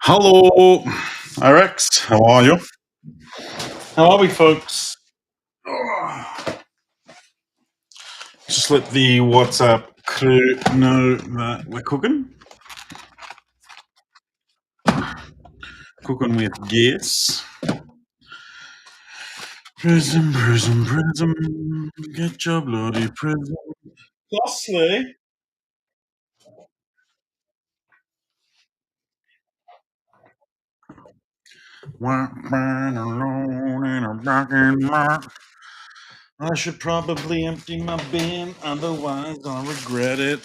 Hello, Rex. How are you? How are we, folks? Oh, just let the WhatsApp crew know that we're cooking with gas. Prism. Get your bloody prism. Costly. Alone in a parking lot. I should probably empty my bin, otherwise I'll regret it.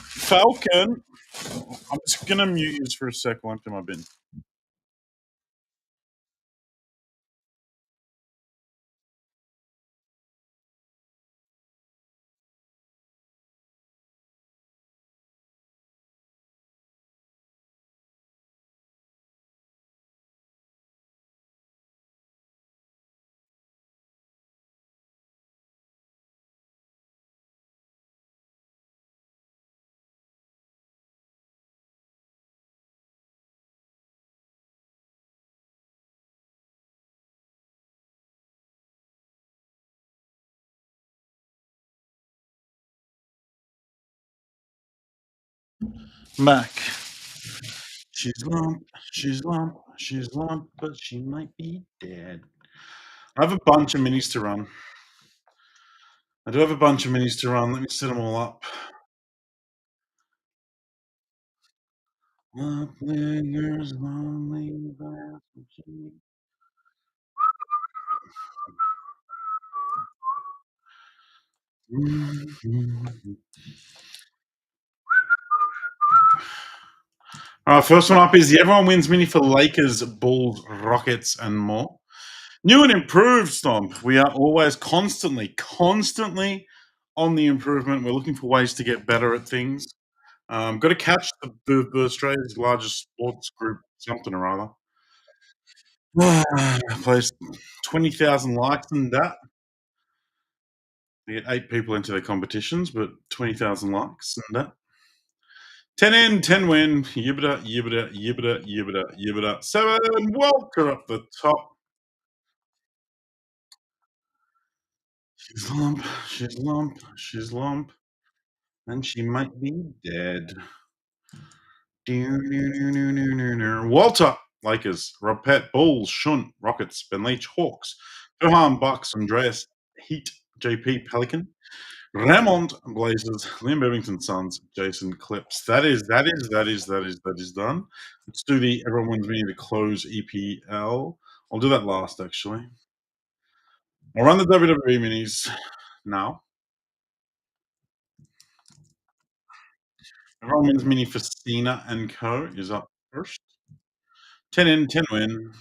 Falcon. I'm just gonna mute you for a sec while I empty my bin. Mac. She's lump, but she might be dead. I have a bunch of minis to run. I do have a bunch of minis to run. Let me set them all up. Love lingers lonely. All right, first one up is the Everyone Wins Mini for Lakers, Bulls, Rockets, and more. New and improved, Stomp. We are always constantly on the improvement. We're looking for ways to get better at things. Got to catch the Australia's largest sports group, something or other. Placed 20,000 likes and that. They get 8 people into their competitions, but 20,000 likes and that. 10 in, 10 win. Yibbida. 7 Walker up the top. She's lump, and she might be dead. Walter, Lakers, Rob Pett, Bulls, Shunt, Rockets, Ben Leach, Hawks, Johan, Bucks, Andreas, Heat, JP, Pelican, Ramond, Blazers, Liam Bevington, Suns, Jason, Clips. That is done. Let's do the Everyone Wins Me to close EPL. I'll do that last, actually. I'll run the WWE minis now. Everyone Wins Mini for Cena and Co. is up first. 10 in, 10 win.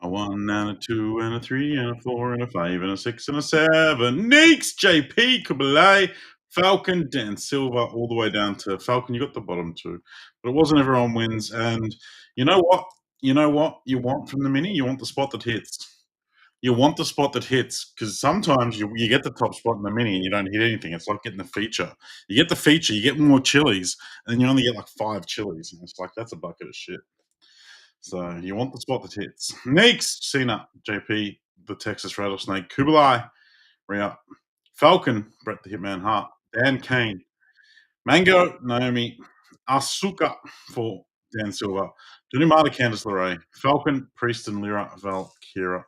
A 1 and a 2 and a 3 and a 4 and a 5 and a 6 and a 7. Neeks, JP, Kubalay, Falcon, Dan Silver, all the way down to Falcon. You got the bottom two. But it wasn't Everyone Wins. And you know what? You know what you want from the mini? You want the spot that hits. You want the spot that hits because sometimes you get the top spot in the mini and you don't hit anything. It's like getting the feature. You get the feature, you get more chilies, and then you only get like 5 chilies. And it's like, that's a bucket of shit. So you want the spot that hits. Next, Cena, JP, the Texas Rattlesnake, Kubalai, re-up. Falcon, Brett the Hitman Hart, Dan Kane, Mango, Naomi, Asuka for Dan Silver, Dunimata, Candice LeRae, Falcon, Priest and Lyra, Valkyra.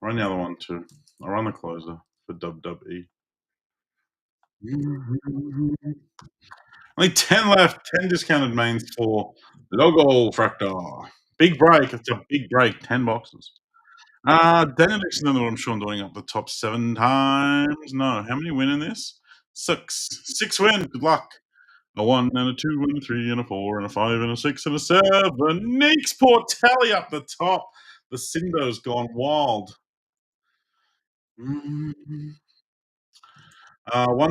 Run the other one too. I'll run the closer for WWE. Only 10 left, 10 discounted mains for Logo Fractor. Big break. It's a big break. 10 boxes. Daniel Dixon and I'm sure doing up the top 7 times. No, how many win in this? 6. 6 win. Good luck. A 1 and a 2 and a 3 and a 4 and a 5 and a 6 and a 7. Neeks Portelli up the top. The Cindo's gone wild. 1,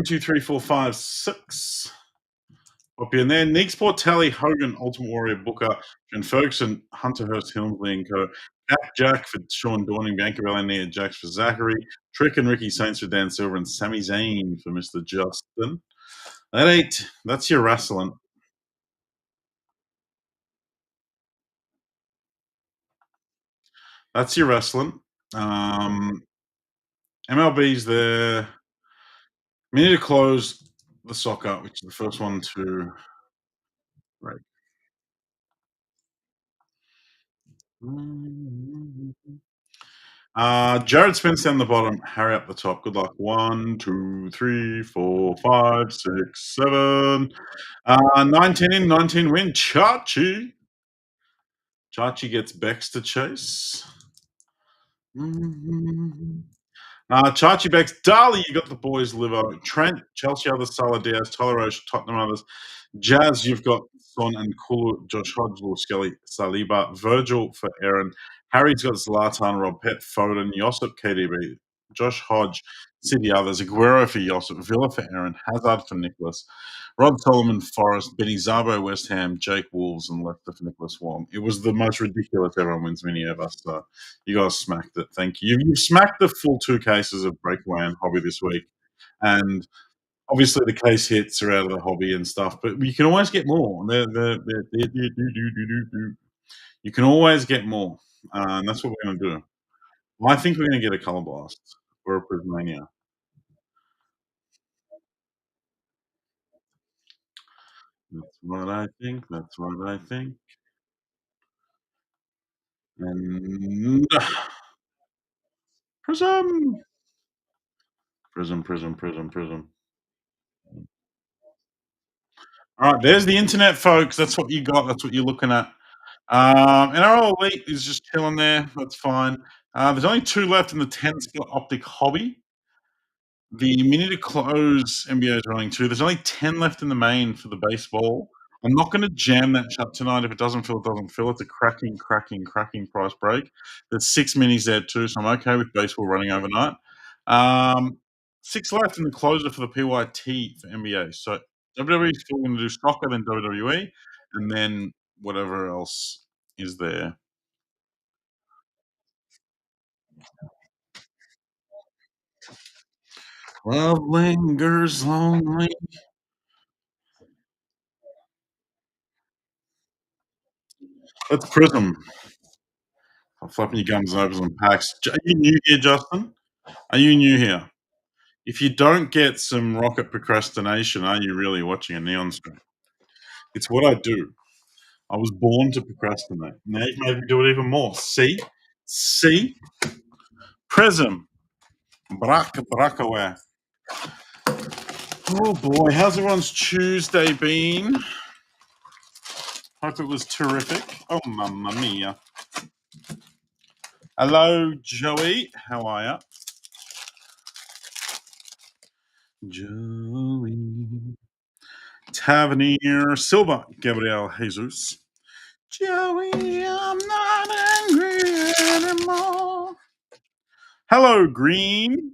2, 3, 4, 5, 6. Up in there. Neeks Portelli, Hogan, Ultimate Warrior, Booker, Jen Ferguson, Hunter Hurst, Hillsley and Co. Jack for Sean Dorning, Bianca Belair, Jax for Zachary, Trick and Ricky Saints for Dan Silver, and Sami Zayn for Mr. Justin. That's your Wrasslin. That's your wrestling. MLB's there. We need to close the soccer, which is the first one to right. Jared Spence down the bottom, Harry up the top. Good luck. One, two, three, four, five, six, seven. 19 in, 19 win. Chachi. Chachi gets Bex to chase. Chachi Bex, Dali, you got the boys liver. Trent, Chelsea, others, Salah Diaz, Tyler Roche, Tottenham, others. Jazz, you've got Son and Kulu, Josh Hodge, Will Skelly, Saliba, Virgil for Aaron. Harry's got Zlatan, Rob Pett, Foden, Josip, KDB, Josh Hodge, City others, Aguero for Josip, Villa for Aaron, Hazard for Nicholas, Rod Solomon, Forest, Benny Zabo, West Ham, Jake Wolves, and Leicester for Nicholas Wong. It was the most ridiculous everyone wins mini ever. So you guys smacked it. Thank you. You've smacked the full two cases of Breakaway and Hobby this week. And obviously the case hits are out of the hobby and stuff, but you can always get more. You can always get more. And that's what we're going to do. I think we're going to get a Color Blast or a Prismania. That's what I think. That's what I think. And Prism. Prism, Prism, Prism, Prism. All right, there's the internet, folks. That's what you got. That's what you're looking at. NRL Elite is just chilling there. That's fine. There's only two left in the 10 skill optic hobby. The minute to close NBA is running two. There's only 10 left in the main for the baseball. I'm not going to jam that shut tonight. If it doesn't fill, it doesn't fill. It's a cracking, cracking, cracking price break. There's 6 minis there too, so I'm okay with baseball running overnight. Um, 6 left in the closer for the PYT for NBA. So WWE is still going to do Sockah, then WWE, and then whatever else is there. Love lingers lonely. That's Prism. I'm flapping your gums and opens and packs. Are you new here, Justin? Are you new here? If you don't get some rocket procrastination, are you really watching a neon stream? It's what I do. I was born to procrastinate. Now you've made me do it even more. See? See? Prism. Brackaware. Oh boy, how's everyone's Tuesday been? Hope it was terrific. Oh, mamma mia. Hello, Joey. How are ya? Joey. Tavernier Silva. Gabriel Jesus. Joey, I'm not angry anymore. Hello, Green.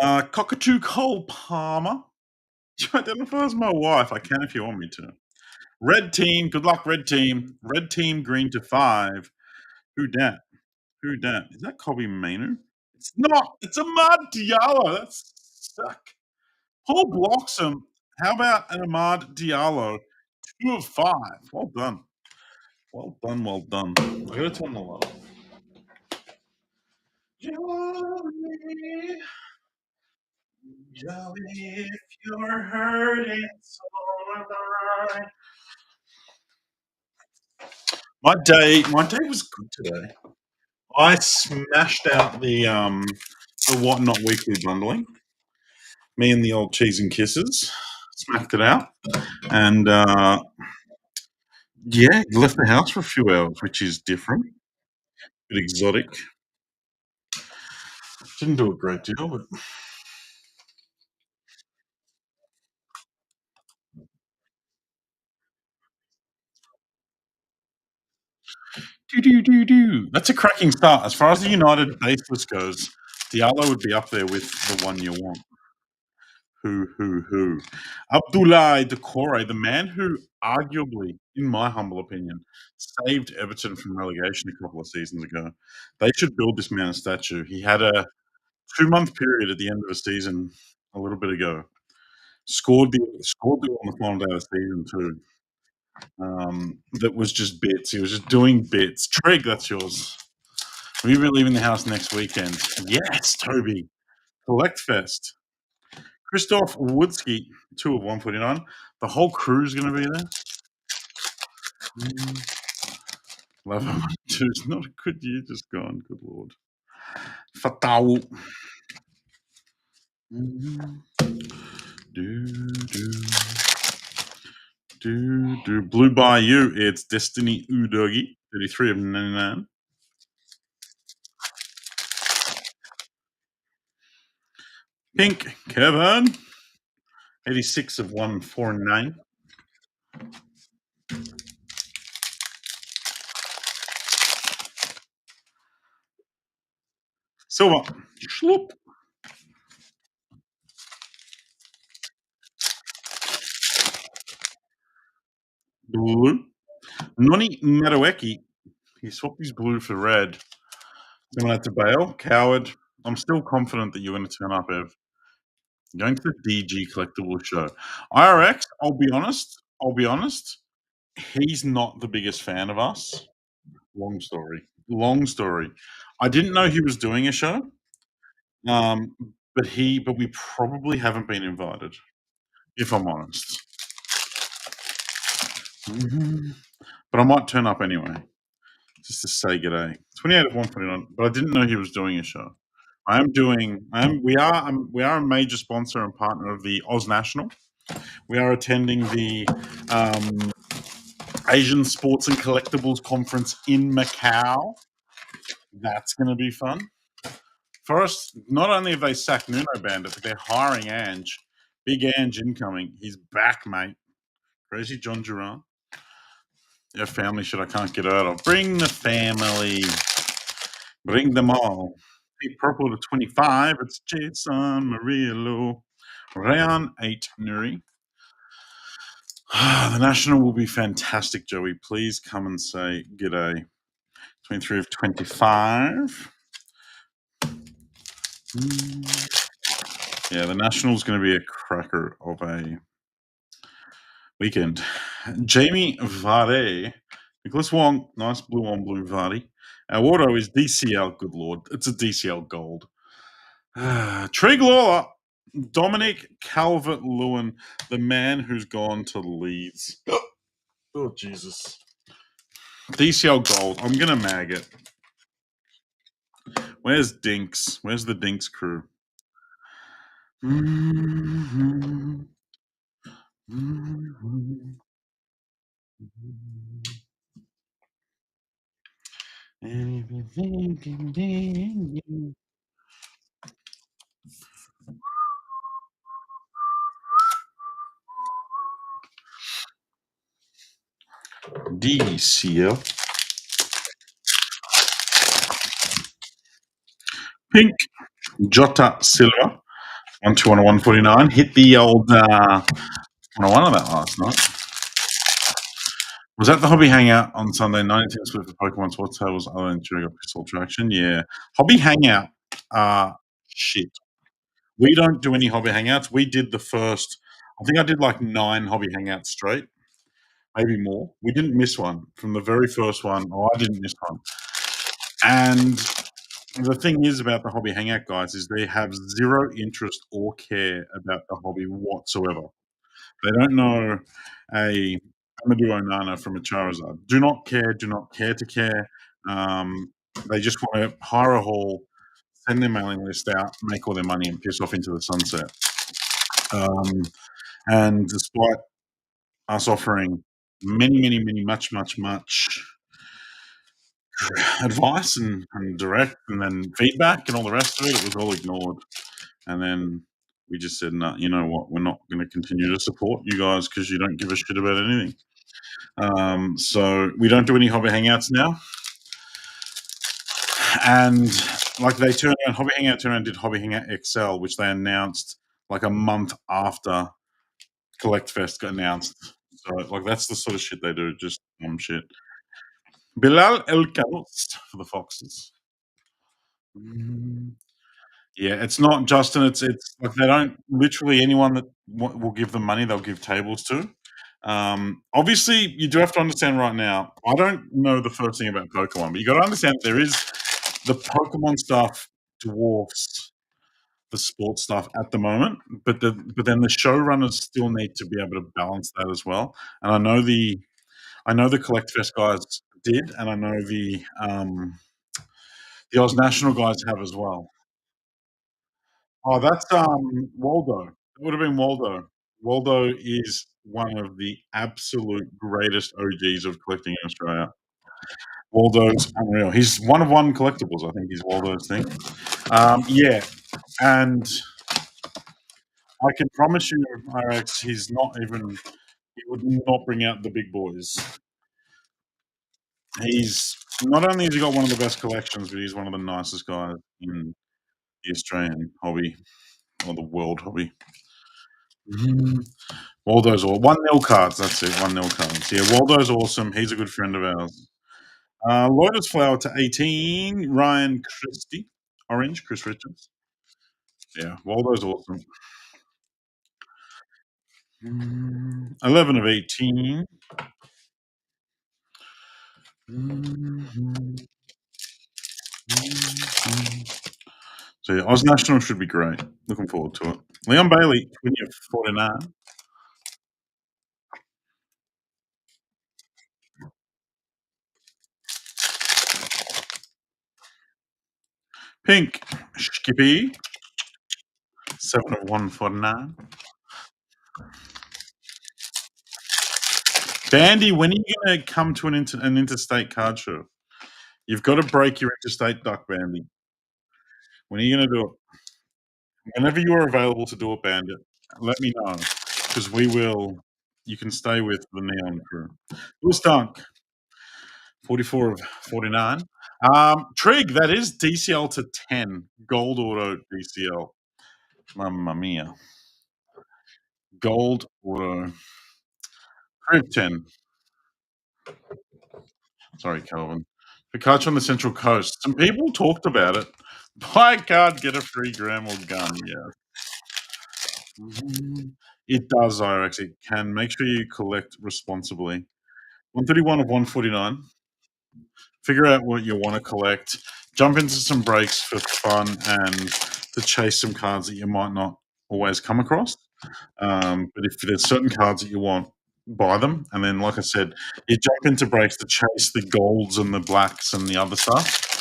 Cockatoo Cole Palmer. You identify as my wife. I can if you want me to. Red team. Good luck, red team. Red team, green to 5. Who dat? Who dat? Is that Kobe Mainu? It's not. It's Ahmad Diallo. That's suck. Paul Bloxham. How about an Ahmad Diallo? 2 of 5. Well done. Well done. Well done. I gotta turn the light off. Joey, Joey, if you're hurting, so am I. My day was good today. I smashed out the whatnot weekly bundling. Me and the old cheese and kisses smacked it out, and yeah, left the house for a few hours, which is different, bit exotic. Didn't do a great deal, but do. That's a cracking start. As far as the United baseless goes, Diallo would be up there with the one you want. Who? Abdoulaye Decore, the man who arguably, in my humble opinion, saved Everton from relegation a couple of seasons ago. They should build this man a statue. He had a 2-month period at the end of the season a little bit ago. Scored the on the final day of the season too. that was just bits. He was just doing bits. Trig, that's yours. Will you be leaving the house next weekend? Yes, Toby. Collect Fest. Christoph Woodsky, 2 of 149. The whole crew's going to be there. Love him. It's not a good year just gone. Good lord. Fatal. Do, do, do. Blue Bayou. It's Destiny Udogi, 33 of 99. Pink Kevin, 86 of 149. Silver. Schloop. Blue. Noni Madueki. He swapped his blue for red. Someone had to bail. Coward. I'm still confident that you're going to turn up, Ev. Going to the DG collectible show. IRX, I'll be honest, he's not the biggest fan of us. Long story. Long story. I didn't know he was doing a show. Um, but we probably haven't been invited, if I'm honest. But I might turn up anyway, just to say g'day. 28 of 149, but I didn't know he was doing a show. We are a major sponsor and partner of the Oz National. We are attending the Asian Sports and Collectibles Conference in Macau. That's going to be fun. For us, not only have they sacked Nuno Bandit, but they're hiring Ange. Big Ange incoming. He's back, mate. Crazy John Duran. Yeah, family shit I can't get out of. Bring the family. Bring them all. Pete Purple to 25. It's Jason Murillo. Rayan 8 Nuri. The National will be fantastic, Joey. Please come and say g'day. 23 of 25. Yeah, the National's going to be a cracker of a weekend. Jamie Vardy. Nicholas Wong. Nice blue on blue Vardy. Our auto is DCL. Good lord. It's a DCL gold. Trig Lawler. Dominic Calvert-Lewin, the man who's gone to Leeds. Oh, Jesus. DCL gold. I'm going to mag it. Where's Dinks? Where's the Dinks crew? DCL. Pink. Jota Silva. 121 149. Hit the old 101 of that last night. Was that the Hobby Hangout on Sunday? 19 split for Pokemon Sports Tables other than Trigger Pistol Traction? Yeah. Hobby Hangout. Shit. We don't do any Hobby Hangouts. We did the first, I think I did like 9 Hobby Hangouts straight, maybe more. We didn't miss one from the very first one. Oh, I didn't miss one. And the thing is about the Hobby Hangout guys is they have zero interest or care about the hobby whatsoever. They don't know a Amadou Onana from a Charizard. Do not care to care. They just want to hire a hall, send their mailing list out, make all their money, and piss off into the sunset. And despite us offering much advice and direct and then feedback and all the rest of it, it was all ignored. And then we just said, no, you know what? We're not going to continue to support you guys because you don't give a shit about anything. So we don't do any hobby hangouts now. And like they turned around, Hobby Hangout turned around and did Hobby Hangout XL, which they announced like a month after Collect Fest got announced. So like that's the sort of shit they do, just dumb shit. Bilal El Kaous for the Foxes. Yeah, it's not Justin. It's like they don't literally anyone that will give them money, they'll give tables to. Obviously, you do have to understand right now. I don't know the first thing about Pokemon, but you got to understand there is the Pokemon stuff dwarfs the sports stuff at the moment, but then the showrunners still need to be able to balance that as well. And I know the Collect Fest guys did, and I know the Oz National guys have as well. Oh, that's Waldo. It would have been Waldo. Waldo is one of the absolute greatest OGs of collecting in Australia. Waldo's unreal. He's one of one collectibles. I think he's Waldo's thing. Yeah, and I can promise you, RX, he's not even. He would not bring out the big boys. He's not only has he got one of the best collections, but he's one of the nicest guys in the Australian hobby or the world hobby. Mhm. Waldo's all 1-0 cards. That's it. 1-0 cards. Yeah, Waldo's awesome. He's a good friend of ours. Lotus Flower to 18. Ryan Christie. Orange. Chris Richards. Yeah, Waldo's awesome. 11 of 18. Mhm. So yeah, Oz National should be great. Looking forward to it. Leon Bailey, 20 of 49. Pink, Skippy, 7 of 149. Bandy, when are you going to come to an interstate card show? You've got to break your interstate duck, Bandy. When are you going to do it? Whenever you are available to do it, Bandit, let me know because we will. You can stay with the Neon crew. Louis Dunk, 44 of 49. Trig, that is DCL to 10. Gold auto DCL. Mamma mia. Gold auto. Crib 10. Sorry, Calvin. Pikachu on the Central Coast. Some people talked about it. Buy a card, get a free gram or gun. Yeah. It does, Irax. It can. Make sure you collect responsibly. 131 of 149. Figure out what you want to collect. Jump into some breaks for fun and to chase some cards that you might not always come across. But if there's certain cards that you want, buy them. And then, like I said, you jump into breaks to chase the golds and the blacks and the other stuff.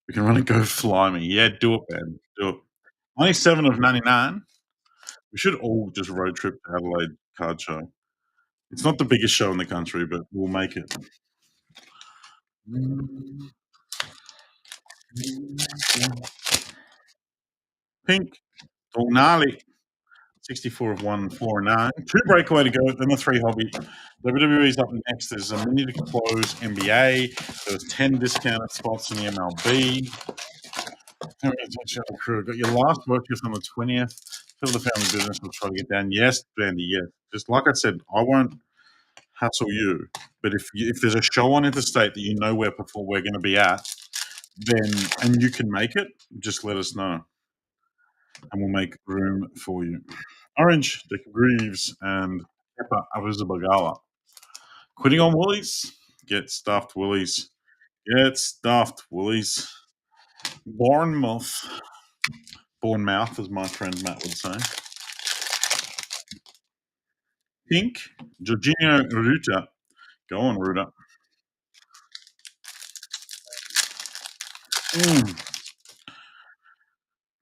We can run a Go Fly Me. Yeah, do it, man. Do it. 97 of 99. We should all just road trip to Adelaide Card Show. It's not the biggest show in the country, but we'll make it. Pink. Tonali. 64 of 149. Two breakaway to go, then the three hobby. WWE's up next. There's a mini to close NBA. There's 10 discounted spots in the MLB. Crew. Got your last work just on the 20th. Fill the family business. We'll try to get down. Yes, Bandy, yes. Just like I said, I won't hassle you. But if there's a show on interstate that you know where before we're going to be at, then and you can make it, just let us know, and we'll make room for you. Orange, Dick Greaves, and Pepper Avizabagala. Quitting on Woolies. Get stuffed, Woolies. Get stuffed, Woolies. Bournemouth. Bournemouth, as my friend Matt would say. Pink, Jorginho Ruta. Go on, Ruta.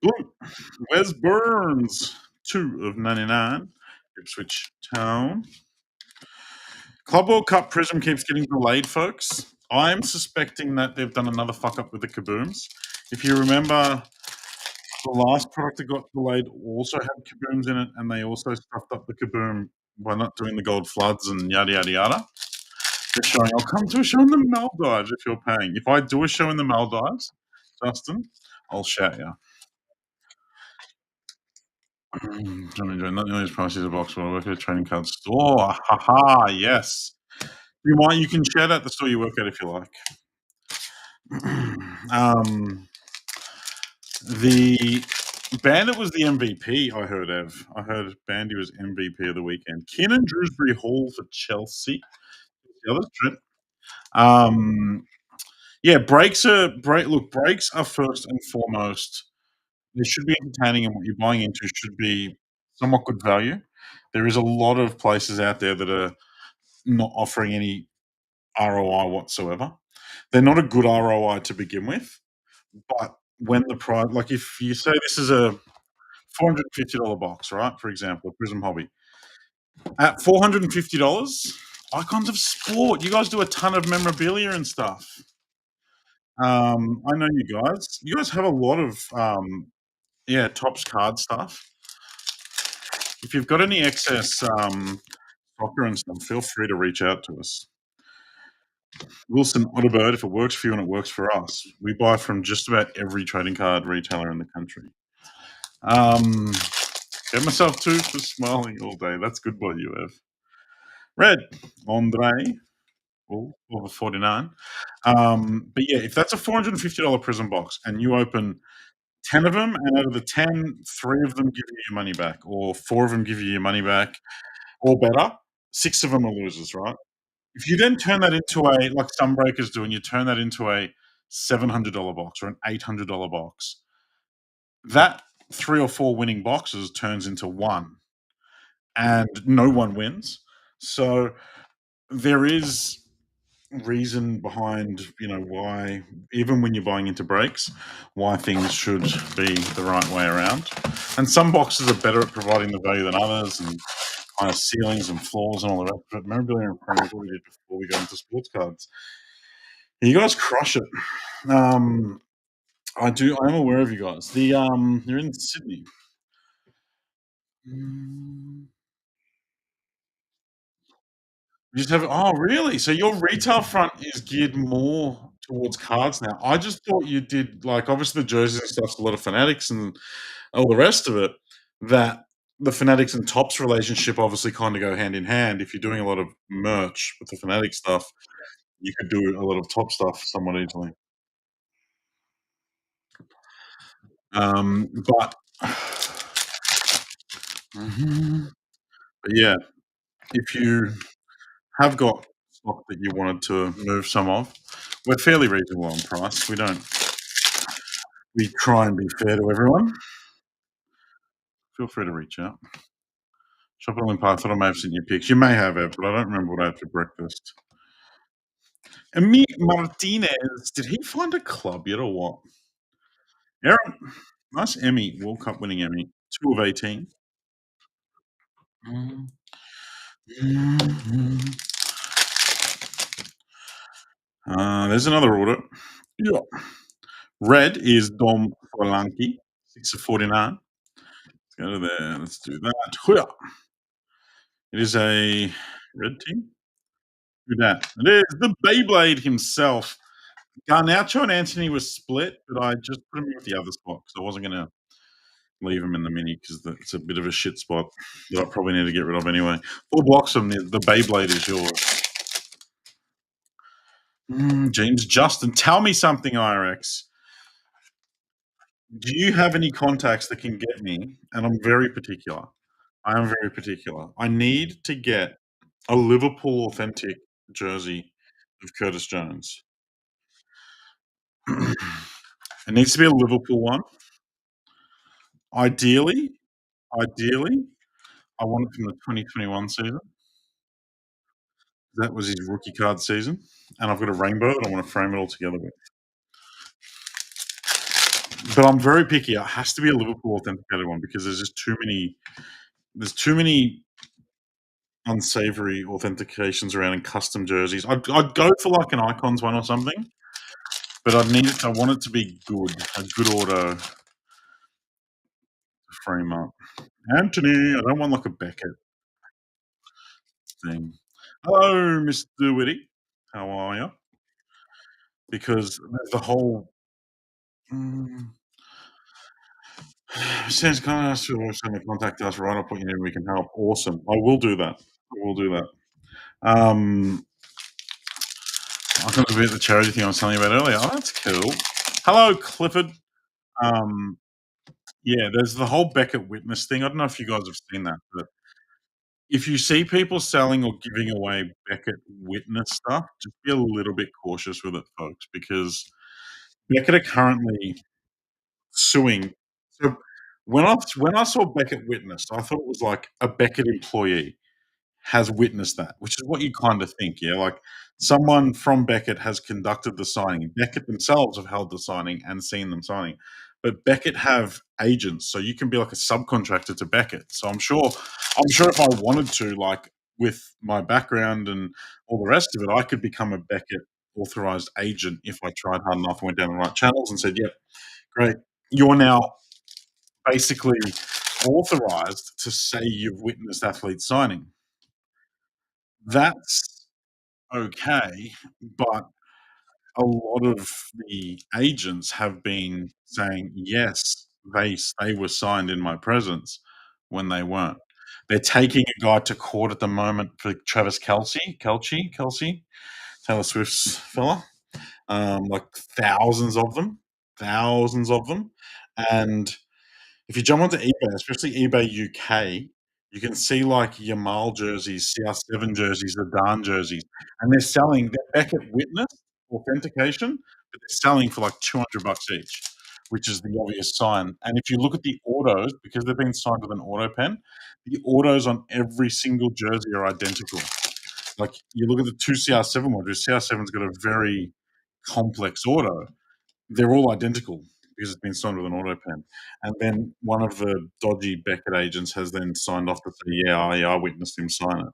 Blue, Wes Burns. 2 of 99. Ipswich Town. Club World Cup Prism keeps getting delayed, folks. I'm suspecting that they've done another fuck up with the kabooms. If you remember, the last product that got delayed also had kabooms in it, and they also stuffed up the kaboom by not doing the gold floods and yada yada yada. They're showing, I'll come to a show in the Maldives if you're paying. If I do a show in the Maldives, Justin, I'll shout you. Johnny Joe, not nearly as pricey as a box, but I work at a trading card store. Haha, yes. You can share that at the store you work at if you like. The Bandit was the MVP, I heard, Ev. I heard Bandy was MVP of the weekend. Keenan Drewsbury Hall for Chelsea. The other Trent. Um, yeah, breaks are first and foremost. They should be entertaining, and what you're buying into should be somewhat good value. There is a lot of places out there that are not offering any ROI whatsoever. They're not a good ROI to begin with, but when the price, like if you say this is a $450 box, right? For example, a Prism Hobby. At $450, Icons of Sport. You guys do a ton of memorabilia and stuff. I know you guys. You guys have a lot of yeah, Tops card stuff. If you've got any excess soccer and stuff, feel free to reach out to us. Wilson Otterbird, if it works for you and it works for us, we buy from just about every trading card retailer in the country. Um, get myself two for smiling all day. That's good boy, you have. Red, Andre, over 49. But yeah, if that's a $450 Prism box and you open 10 of them, and out of the 10, three of them give you your money back, or four of them give you your money back, or better, six of them are losers, right? If you then turn that into a, like some breakers do, and you turn that into a $700 box or an $800 box, that three or four winning boxes turns into one, and no one wins. So there is reason behind why, even when you're buying into breaks, why things should be the right way around. And some boxes are better at providing the value than others, and kind of ceilings and floors and all the rest. But memorabilia and frame is what we did before we go into sports cards. You guys crush it. I'm aware of you guys. You're in Sydney. Mm. You just have, oh really? So your retail front is geared more towards cards now. I just thought you did, like, obviously the jerseys and stuff's a lot of Fanatics and all the rest of it. That the Fanatics and Tops relationship obviously kind of go hand in hand. If you're doing a lot of merch with the Fanatic stuff, you could do a lot of Top stuff somewhat easily. But Mhm. But yeah, if you have got stock that you wanted to move some of, we're fairly reasonable on price. We try and be fair to everyone. Feel free to reach out. Shop at Olymp I thought I may have sent you pics. You may have, Ev, but I don't remember what I had for breakfast. Emi Martinez, did he find a club yet or what? Aaron, nice Emmy, World Cup winning Emmy. 2 of 18. Mm, mhm. There's another order. Yeah. Red is Dom Solanke, 6 of 49. Let's go to there. Let's do that. Hooyah. It is a red team. Who that? It is the Beyblade himself. Garnacho and Anthony were split, but I just put him with the other spot because I wasn't going to leave him in the mini because it's a bit of a shit spot that I probably need to get rid of anyway. 4 blocks from the Beyblade is yours. James Justin, tell me something, IRX. Do you have any contacts that can get me? And I'm very particular. I am very particular. I need to get a Liverpool authentic jersey of Curtis Jones. It needs to be a Liverpool one. Ideally, ideally, I want it from the 2021 season. That was his rookie card season, and I've got a rainbow that I want to frame it all together with. But I'm very picky. It has to be a Liverpool authenticated one because there's just too many. There's too many unsavory authentications around in custom jerseys. I'd go for like an Icons one or something, but I want it to be good, a good auto to frame up. Anthony, I don't want like a Beckett thing. Hello, Mr. Whitty. How are you? Because there's the whole. Mm, Sam's kind of send to contact us, right? I'll put you in, we can help. Awesome. I will do that. I will do that. Um, I can be at the charity thing I was telling you about earlier. Oh, that's cool. Hello, Clifford. Um, Yeah, there's the whole Beckett witness thing. I don't know if you guys have seen that, but if you see people selling or giving away Beckett witness stuff, just be a little bit cautious with it, folks, because Beckett are currently suing. So when I saw Beckett witness, I thought it was like a Beckett employee has witnessed that, which is what you kind of think, yeah. Like someone from Beckett has conducted the signing. Beckett themselves have held the signing and seen them signing. But Beckett have agents, so you can be like a subcontractor to Beckett. So I'm sure if I wanted to, like with my background and all the rest of it, I could become a Beckett authorized agent if I tried hard enough and went down the right channels and said, "Yep, great. You're now basically authorized to say you've witnessed athlete signing." That's okay, but a lot of the agents have been saying, "Yes, they were signed in my presence," when they weren't. They're taking a guy to court at the moment for Travis Kelce, Taylor Swift's fella, like thousands of them, and if you jump onto eBay, especially eBay UK, you can see like Yamal jerseys, CR7 jerseys, Zidane jerseys, and they're Beckett Witness authentication, but they're selling for like $200 each, which is the obvious sign. And if you look at the autos, because they've been signed with an auto pen, the autos on every single jersey are identical. Like you look at the two CR7 ones, CR7's got a very complex auto, they're all identical because it's been signed with an auto pen. And then one of the dodgy Beckett agents has then signed off to say, "Yeah, I witnessed him sign it."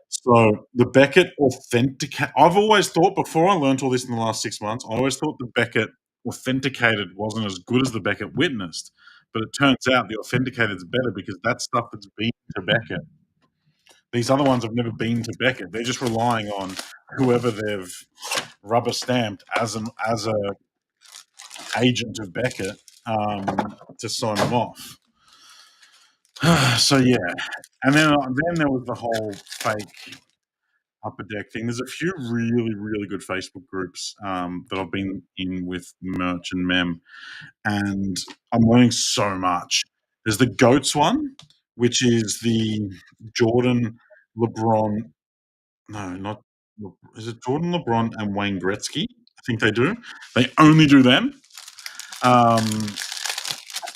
So the Beckett authenticate. I've always thought before I learned all this in the last 6 months, I always thought the Beckett authenticated wasn't as good as the Beckett witnessed. But it turns out the authenticated is better because that's stuff that's been to Beckett. These other ones have never been to Beckett. They're just relying on whoever they've rubber stamped as a agent of Beckett to sign them off. So yeah, and then there was the whole fake upper deck thing. There's a few really good Facebook groups that I've been in with merch and mem, and I'm learning so much. There's the goats one, which is the Jordan, LeBron. No, not is it Jordan, LeBron, and Wayne Gretzky? I think they do. They only do them. Um,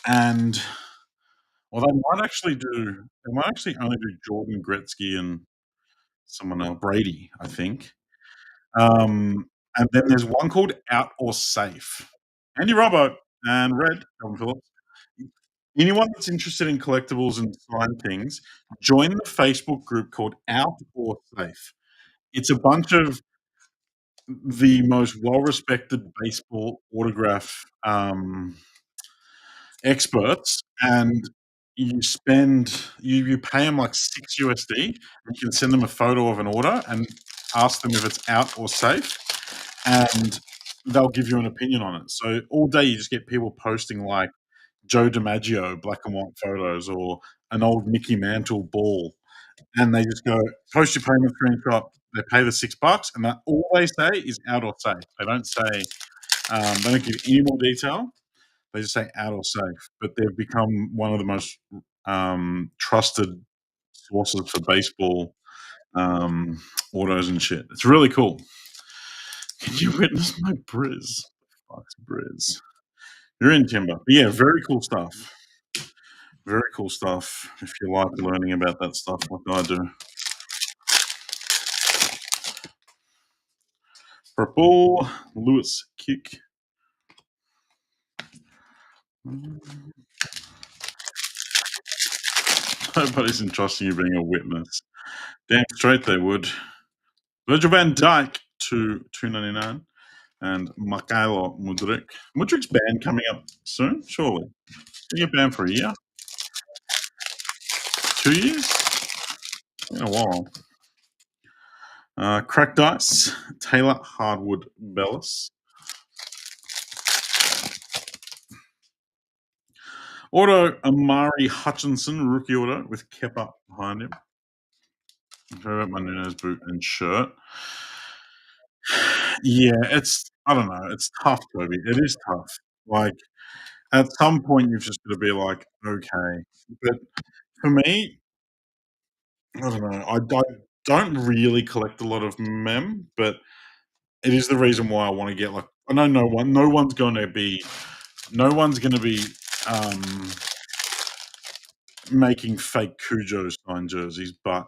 and Well, they might actually only do Jordan, Gretzky, and someone else, Brady, I think. And then there's one called Out or Safe. Andy Robbo and Red, Calvin Phillips. Anyone that's interested in collectibles and signed things, join the Facebook group called Out or Safe. It's a bunch of the most well-respected baseball autograph experts, and you pay them like 6 USD, and you can send them a photo of an order and ask them if it's out or safe, and they'll give you an opinion on it. So all day you just get people posting like Joe DiMaggio black and white photos or an old Mickey Mantle ball, and they just go, "Post your payment screenshot." They pay the $6, and that all they say is out or safe. They don't say, they don't give any more detail. They just say out or safe, but they've become one of the most trusted sources for baseball autos and shit. It's really cool. Can you witness my Briz? Fuck's Briz. You're in Timber. But yeah, very cool stuff. Very cool stuff. If you like learning about that stuff, like I do. Purple Lewis kick. Nobody's entrusting you being a witness. Damn straight they would. Virgil van Dyke to 299 and Mikhailo Mudrik. Mudrik's ban coming up soon, surely. Did he get banned for a year? 2 years? In a while. Crack Dice, Taylor Hardwood Bellis. Auto Amari Hutchinson, rookie auto with Kepper behind him. About my Nunes boot and shirt. Yeah, I don't know. It's tough, Toby. It is tough. Like, At some point, you've just got to be like, okay. But for me, I don't know. I don't really collect a lot of mem, but it is the reason why I want to get like. I know no one's going to be um, making fake Cujo signed jerseys, but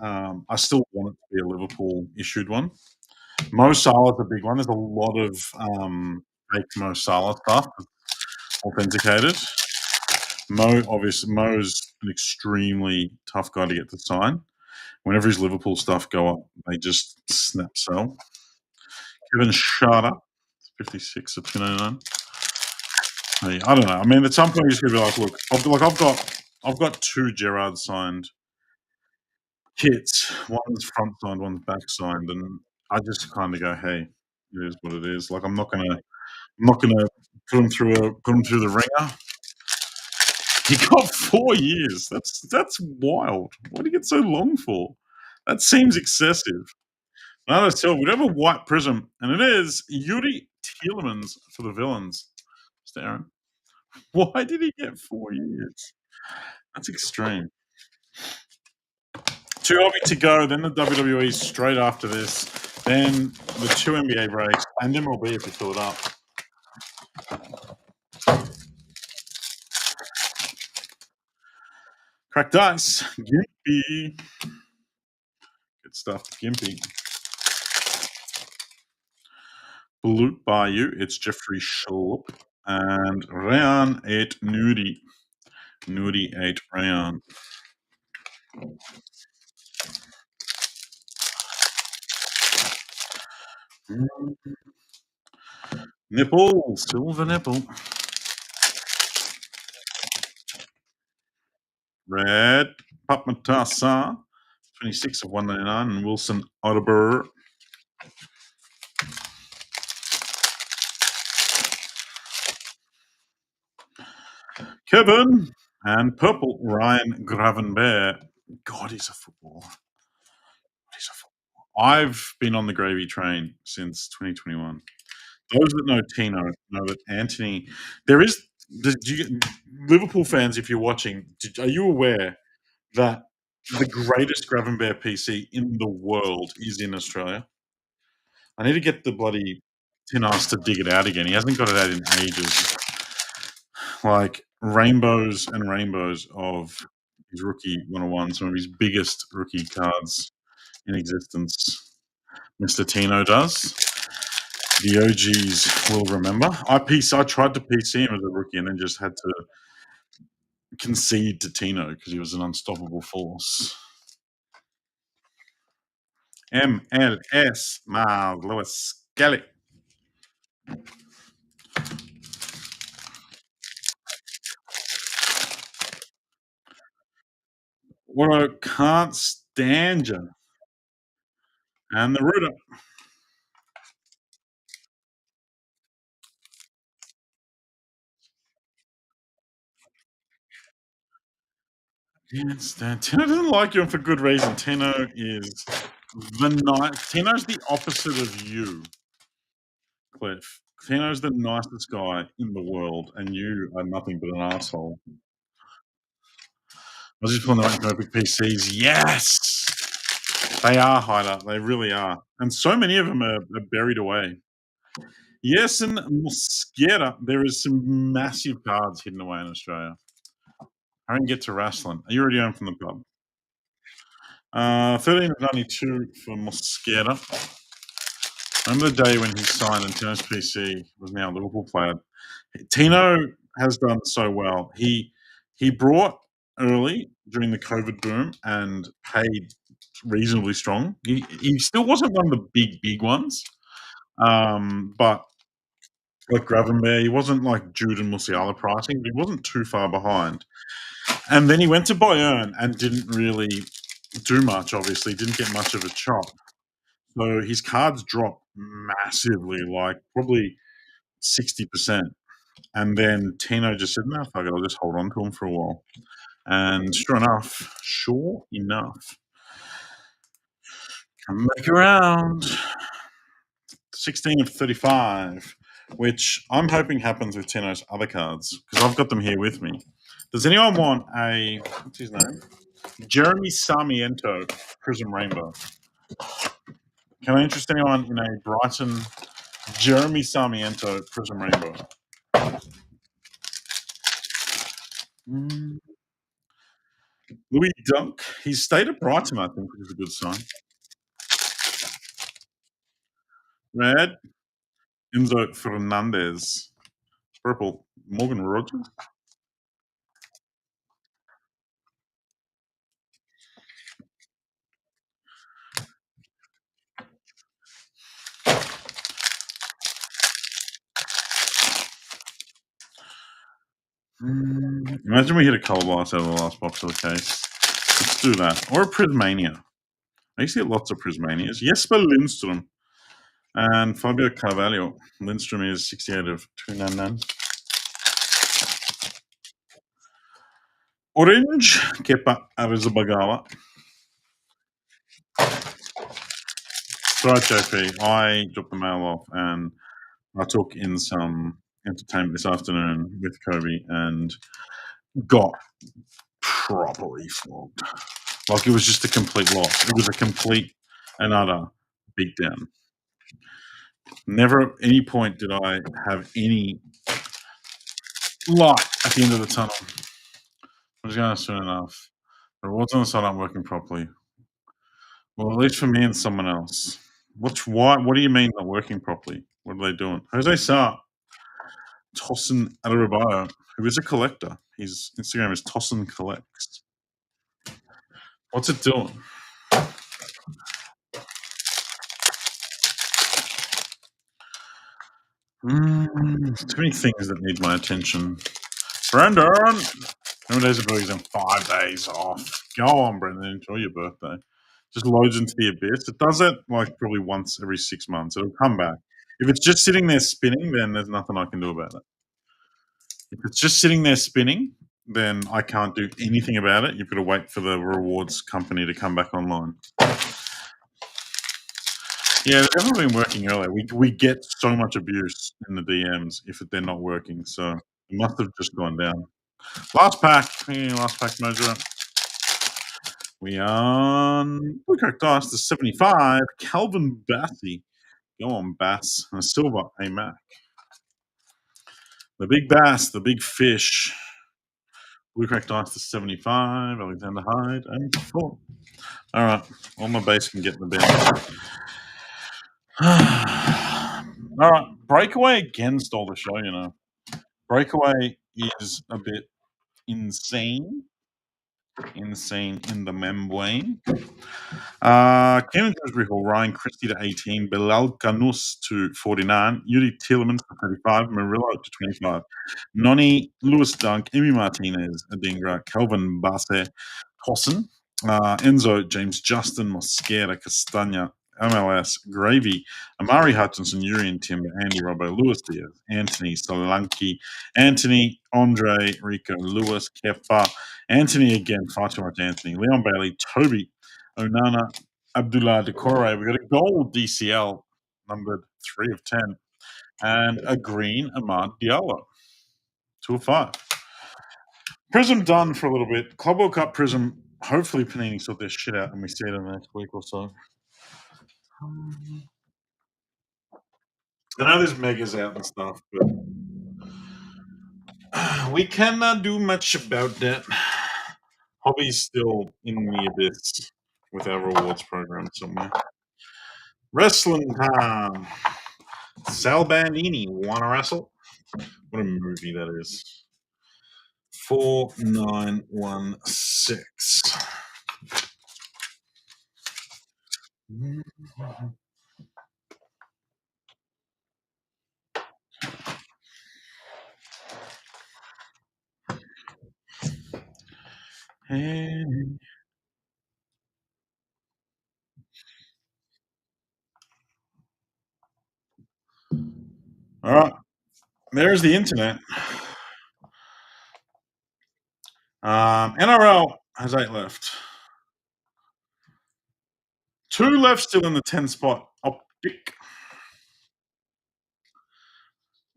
I still want it to be a Liverpool issued one. Mo Salah's a big one. There's a lot of fake Mo Salah stuff authenticated. Mo's an extremely tough guy to get to sign. Whenever his Liverpool stuff go up, they just snap sell. Kevin Sharder, 56 of 299. Hey, I don't know. I mean, at some point, you're just gonna be like, look, I've got two Gerrard signed kits. One's front signed, one's back signed, and I just kind of go, hey, it is what it is. Like, I'm not gonna put him through the ringer. He got 4 years. That's wild. What do you get so long for? That seems excessive. Now let's tell we have a white prism, and it is Yuri Tielemans for the villains. Mr. Aaron, why did he get 4 years? That's extreme. Two hobby to go, then the WWE straight after this, then the two NBA breaks, and MLB if you fill it up. Crack dice, Gimpy. Good stuff, Gimpy. Blue Bayou, it's Jeffrey Schlupp. And Rayan 8 Nudi. Nudi 8 Rayan. Nipple, silver nipple. Red, Papmatasa, 26 of 199, and Wilson Otterber. Kevin, and purple, Ryan Gravenberg. God, he's a footballer. He's a footballer. I've been on the gravy train since 2021. Those that know Tino know that Anthony. There is. Liverpool fans, if you're watching, are you aware that the greatest Gravenberg PC in the world is in Australia? I need to get the bloody tin ass to dig it out again. He hasn't got it out in ages. Like rainbows and rainbows of his rookie 101, some of his biggest rookie cards in existence. Mr. Tino does. The OGs will remember. I tried to PC him as a rookie and then just had to concede to Tino because he was an unstoppable force. MLS, Miles Lewis Skelly. What I can't stand you. And the Ruder. Can't stand Tino doesn't like you and for good reason. Tino is Tino's the opposite of you, Cliff. Tino's the nicest guy in the world, and you are nothing but an asshole. I was just pulling the epic PCs. Yes, they are hider. They really are, and so many of them are buried away. Yes, and Mosquera. There is some massive cards hidden away in Australia. I don't get to Wrasslin. Are you already home from the pub? 13.92 for Mosquera. Remember the day when he signed and Tino's PC was now a Liverpool player? Tino has done so well. He brought early during the COVID boom and paid reasonably strong. He still wasn't one of the big ones, but like Gravenberg, he wasn't like Jude and Musiala pricing, but he wasn't too far behind. And then he went to Bayern and didn't really do much. Obviously, didn't get much of a chop. So his cards dropped massively, like probably 60%. And then Tino just said, no, fuck it, I'll just hold on to him for a while. And sure enough, come back around. 16 of 35. which I'm hoping happens with Tino's other cards because I've got them here with me. Does anyone want a what's his name? Jeremy Sarmiento Prism Rainbow. Can I interest anyone in a Brighton Jeremy Sarmiento Prism Rainbow? Mm, Louis Dunk. He's stayed at Brighton, I think, which is a good sign. Red. Enzo Fernandez. Purple. Morgan Rogers. Imagine we hit a color blast out of the last box of the case. Let's do that. Or a Prismania. I used to get lots of Prismanias. Jesper Lindstrom and Fabio Carvalho. Lindstrom is 68 of 299. Orange, Kepa Arrizabalaga. Right, JP. I dropped the mail off and I took in some entertainment this afternoon with Kobe and got properly flogged. Like it was just a complete loss. It was a complete and utter beatdown. Never at any point did I have any light at the end of the tunnel. I was going soon enough. The rewards on the side aren't working properly. Well, at least for me and someone else. What do you mean not working properly? What are they doing? Jose Sa, Tossin Adarabio, who is a collector. His Instagram is Tossin Collects. What's it doing? Too many things that need my attention. Brendan! How many days of burgers and 5 days off? Go on, Brendan. Enjoy your birthday. Just loads into the abyss. It does it like probably once every 6 months. It'll come back. If it's just sitting there spinning, then there's nothing I can do about it. If it's just sitting there spinning, then I can't do anything about it. You've got to wait for the rewards company to come back online. Yeah, they've never been working earlier. We get so much abuse in the DMs if they're not working, so it must have just gone down. Last pack. Last pack measure. We on we cracked dice to 75. Calvin Bassey. Go on, Bass. And a silver A Mac. The big bass, the big fish. Blue cracked dice to 75. Alexander Hyde and 4. All right. All my base can get in the bin. All right. Breakaway again stole the show, you know. Breakaway is a bit insane. Insane in the membrane. Kevin Dewsbury Hall, Ryan Christie to 18, Bilal Kanous to 49, Yuri Tielemans to 35, Murillo to 25, Noni, Lewis Dunk, Emi Martinez, Adingra, Calvin Basse, Tossin, Enzo, James Justin, Mosquera, Castagna, MLS, Gravy, Amari Hutchinson, Urian Timber, Andy Robbo, Lewis Diaz, Anthony Solanke, Anthony, Andre, Rico, Lewis, Kepa, Anthony again, far too much Anthony, Leon Bailey, Toby, Onana, Abdullah Decore. We got a gold DCL, numbered 3 of 10, and a green Ahmad Diallo, 2 of 5. Prism done for a little bit. Club World Cup Prism. Hopefully Panini sort this shit out and we see it in the next week or so. I know there's megas out and stuff, but we cannot do much about that. Hobby's still in the abyss with our rewards program somewhere. Wrestling time. Sal Bandini, wanna wrestle? What a movie that is. 4916. Hey. All right. There's the internet. NRL has 8 left. 2 left still in the 10 spot. Optic.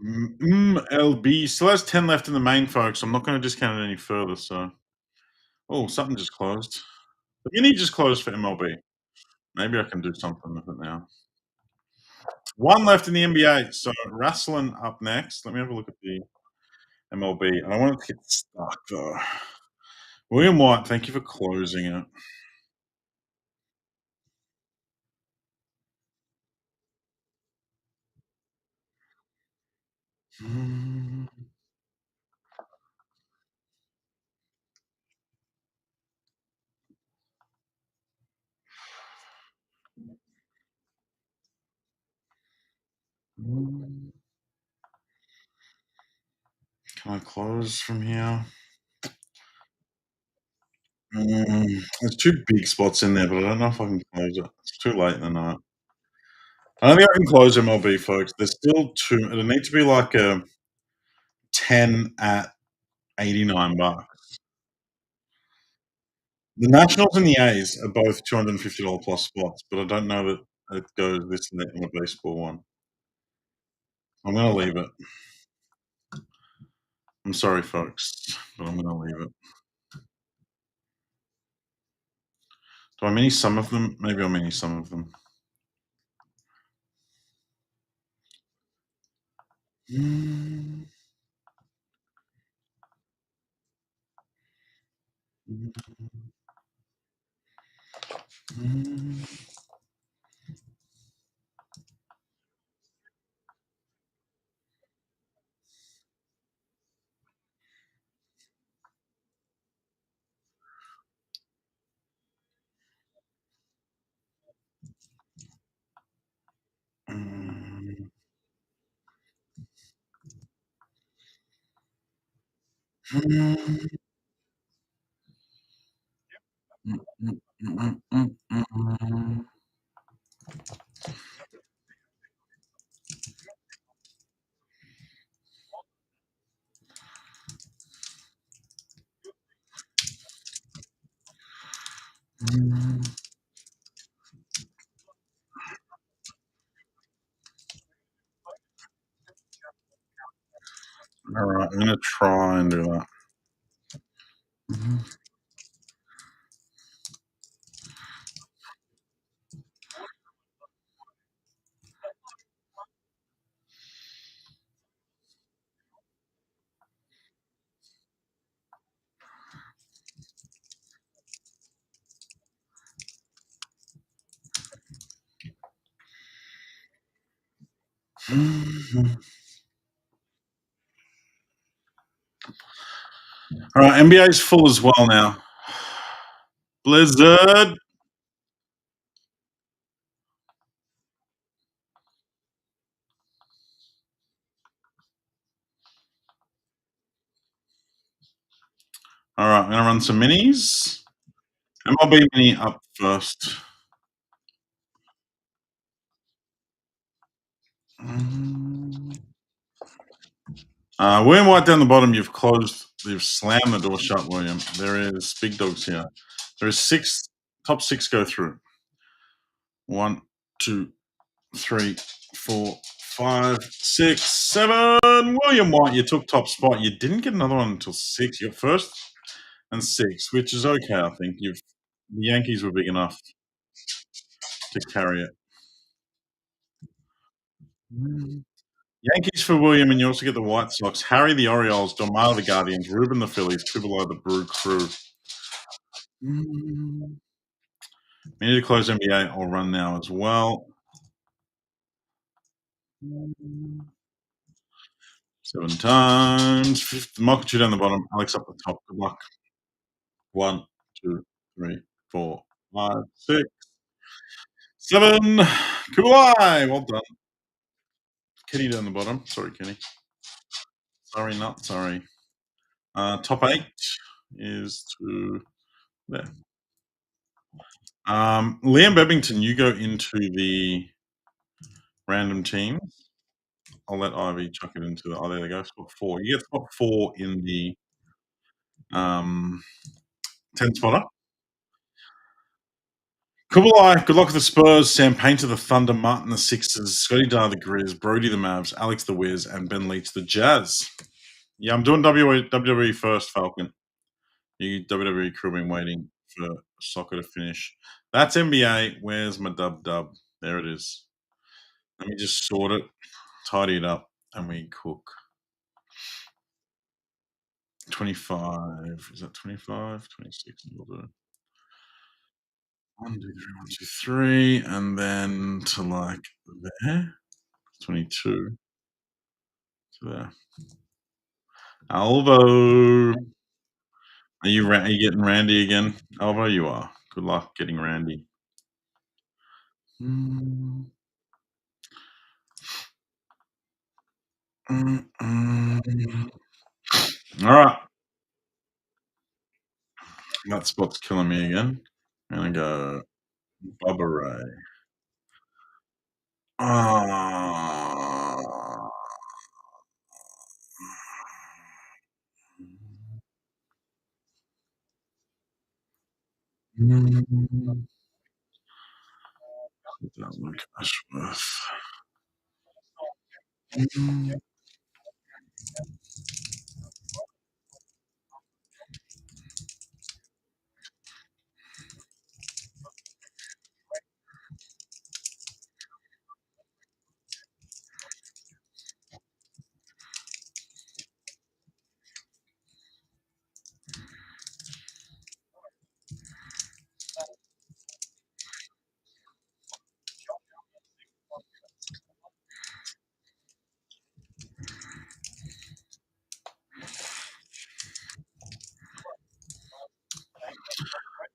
MLB still has 10 left in the main, folks. I'm not going to discount it any further. So, oh, something just closed. The mini just closed for MLB. Maybe I can do something with it now. One left in the NBA. So, Wrasslin up next. Let me have a look at the MLB. I want to get stuck though. William White, thank you for closing it. Mm, mm. Can I close from here? There's two big spots in there, but I don't know if I can close it. It's too late in the night. I don't think I can close MLB, folks. There's still two. It'll need to be like a 10 at $89. The Nationals and the A's are both $250 plus spots, but I don't know that it goes this late in the baseball one. I'm going to leave it. I'm sorry, folks, but I'm going to leave it. Do I mini some of them? Maybe I'll mini some of them. Mm, mm, mm, mm, mm, mm, mm, mm, mm, mm, mm. All right, I'm gonna try and do that. Mhm. Mhm. All right, NBA's full as well now. Blizzard. All right, I'm gonna run some minis. MLB mini up first. Mm. William White down the bottom. You've closed. You've slammed the door shut, William. There is big dogs here. There is six. Top six go through. One, two, three, four, five, six, seven. William White, you took top spot. You didn't get another one until six. Your first and six, which is okay. I think the Yankees were big enough to carry it. Mm. Yankees for William, and you also get the White Sox, Harry the Orioles, Domar the Guardians, Ruben the Phillies, two below the Brew Crew. Mm. We need to close NBA. I'll run now as well. Seven times. Fifth, multitude on the bottom. Alex up the top. Good luck. One, two, three, four, five, six, seven. Kawhi. Well done. Kenny down the bottom. Sorry, Kenny. Sorry, not sorry. Top eight is to there. Liam Bebbington, you go into the random teams. I'll let Ivy chuck it into the. Oh, there they go. Spot four. You get spot four in the um, 10 spotter. Kubalai, good luck with the Spurs. Sam Painter, the Thunder. Martin, the Sixers. Scotty Dar, the Grizz. Brody, the Mavs. Alex, the Wiz. And Ben Leach, the Jazz. Yeah, I'm doing WWE first, Falcon. You WWE crew been waiting for soccer to finish. That's NBA. Where's my dub? There it is. Let me just sort it, tidy it up, and we cook. 25. Is that 25? 26. We'll do 1, 2, 3, 1, 2, 3. And then to like there. 22 to there. Alvo. Are you getting Randy again? Alvo, you are. Good luck getting Randy. Mm, mm. All right. That spot's killing me again. I'm gonna go Bubba Ray. Ah. Mm. That one Ashworth. Mm.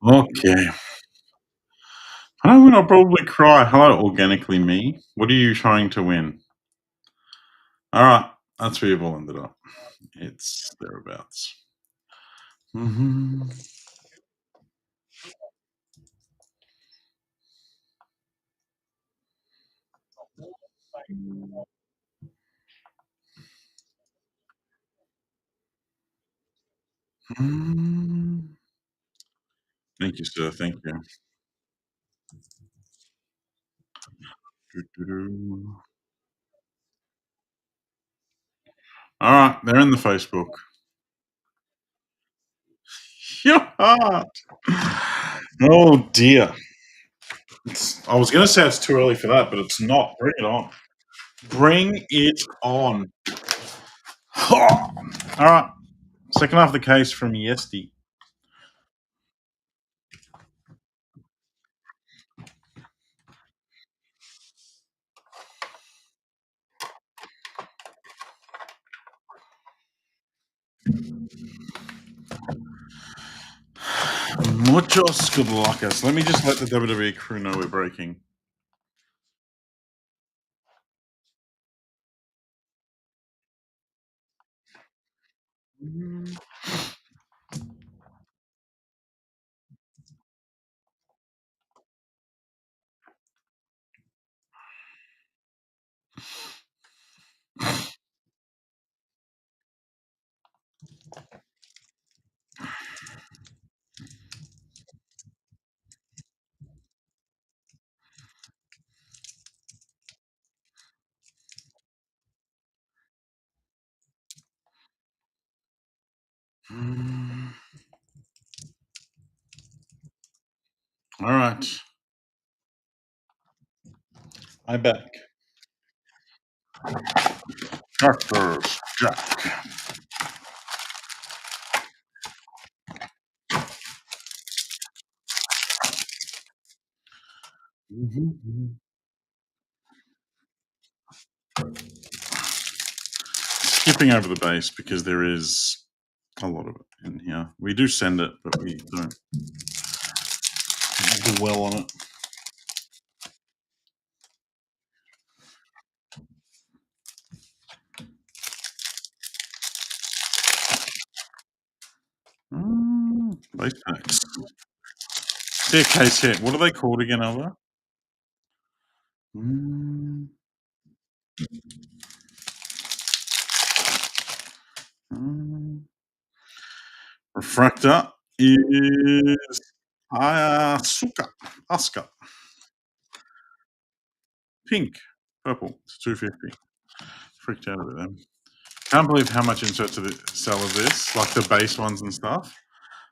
Okay. I don't win, I'll probably cry. Hello, organically me. What are you trying to win? All right. That's where you've all ended up. It's thereabouts. Mhm. Mm. Thank you, sir. Thank you. Doo-doo-doo. All right. They're in the Facebook. Your heart. Oh, dear. I was going to say it's too early for that, but it's not. Bring it on. Bring it on. All right. Second half of the case from Yesty. Muchos good luckers. Let me just let the WWE crew know we're breaking. All right. I back. Cactus Jack. Mhm. Skipping over the base because there is a lot of it in here. We do send it, but we don't dwell on it. Base packs. Their case hit. What are they called again, Alva? Mm, mm. Refractor is Oscar, pink, purple. It's 250. Freaked out a bit then. Can't believe how much insert to the sell of this, like the base ones and stuff.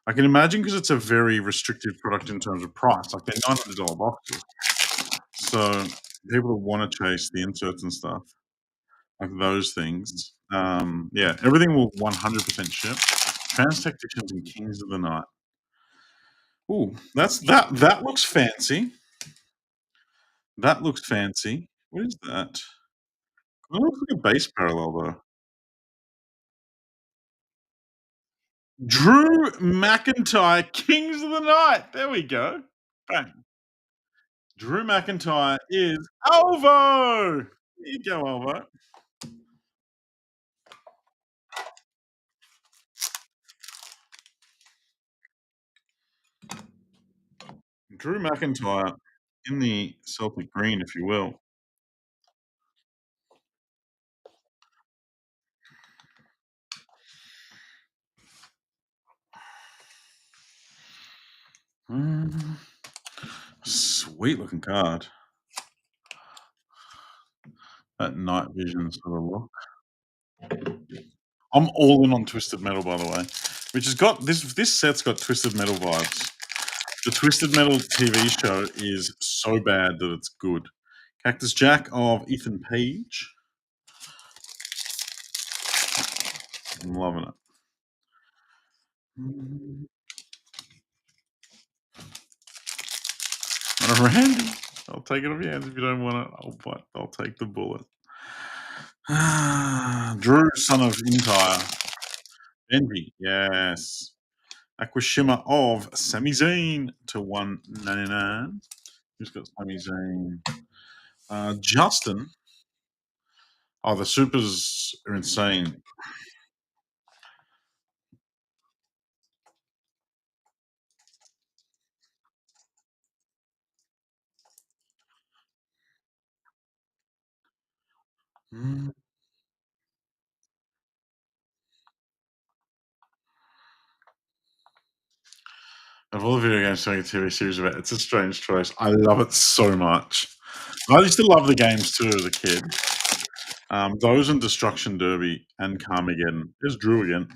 I can imagine because it's a very restrictive product in terms of price. Like they're $900 boxes, so people that want to chase the inserts and stuff, like those things. Yeah, everything will 100% ship. Trans Tacticians and Kings of the Night. Ooh, that looks fancy. That looks fancy. What is that? That looks like a base parallel though. Drew McIntyre, Kings of the Night. There we go. Bang. Drew McIntyre is Alvo. There you go, Alvo. Drew McIntyre in the Celtic green, if you will. Mm, sweet looking card. That night vision sort of look. I'm all in on Twisted Metal, by the way, which has got this set's got Twisted Metal vibes. The Twisted Metal TV show is so bad that it's good. Cactus Jack of Ethan Page. I'm loving it. And a Randy. I'll take it off your hands if you don't want it. I'll take the bullet. Drew, son of Entire. Benji, yes. Aquashima of Sami Zayn to 199. Who's got Sami Zayn? Justin. Oh, the supers are insane. Mm. Of all the video games to make a TV series about, it's a strange choice. I love it so much. I used to love the games too as a kid. Those and Destruction Derby and Carmageddon. There's Drew again.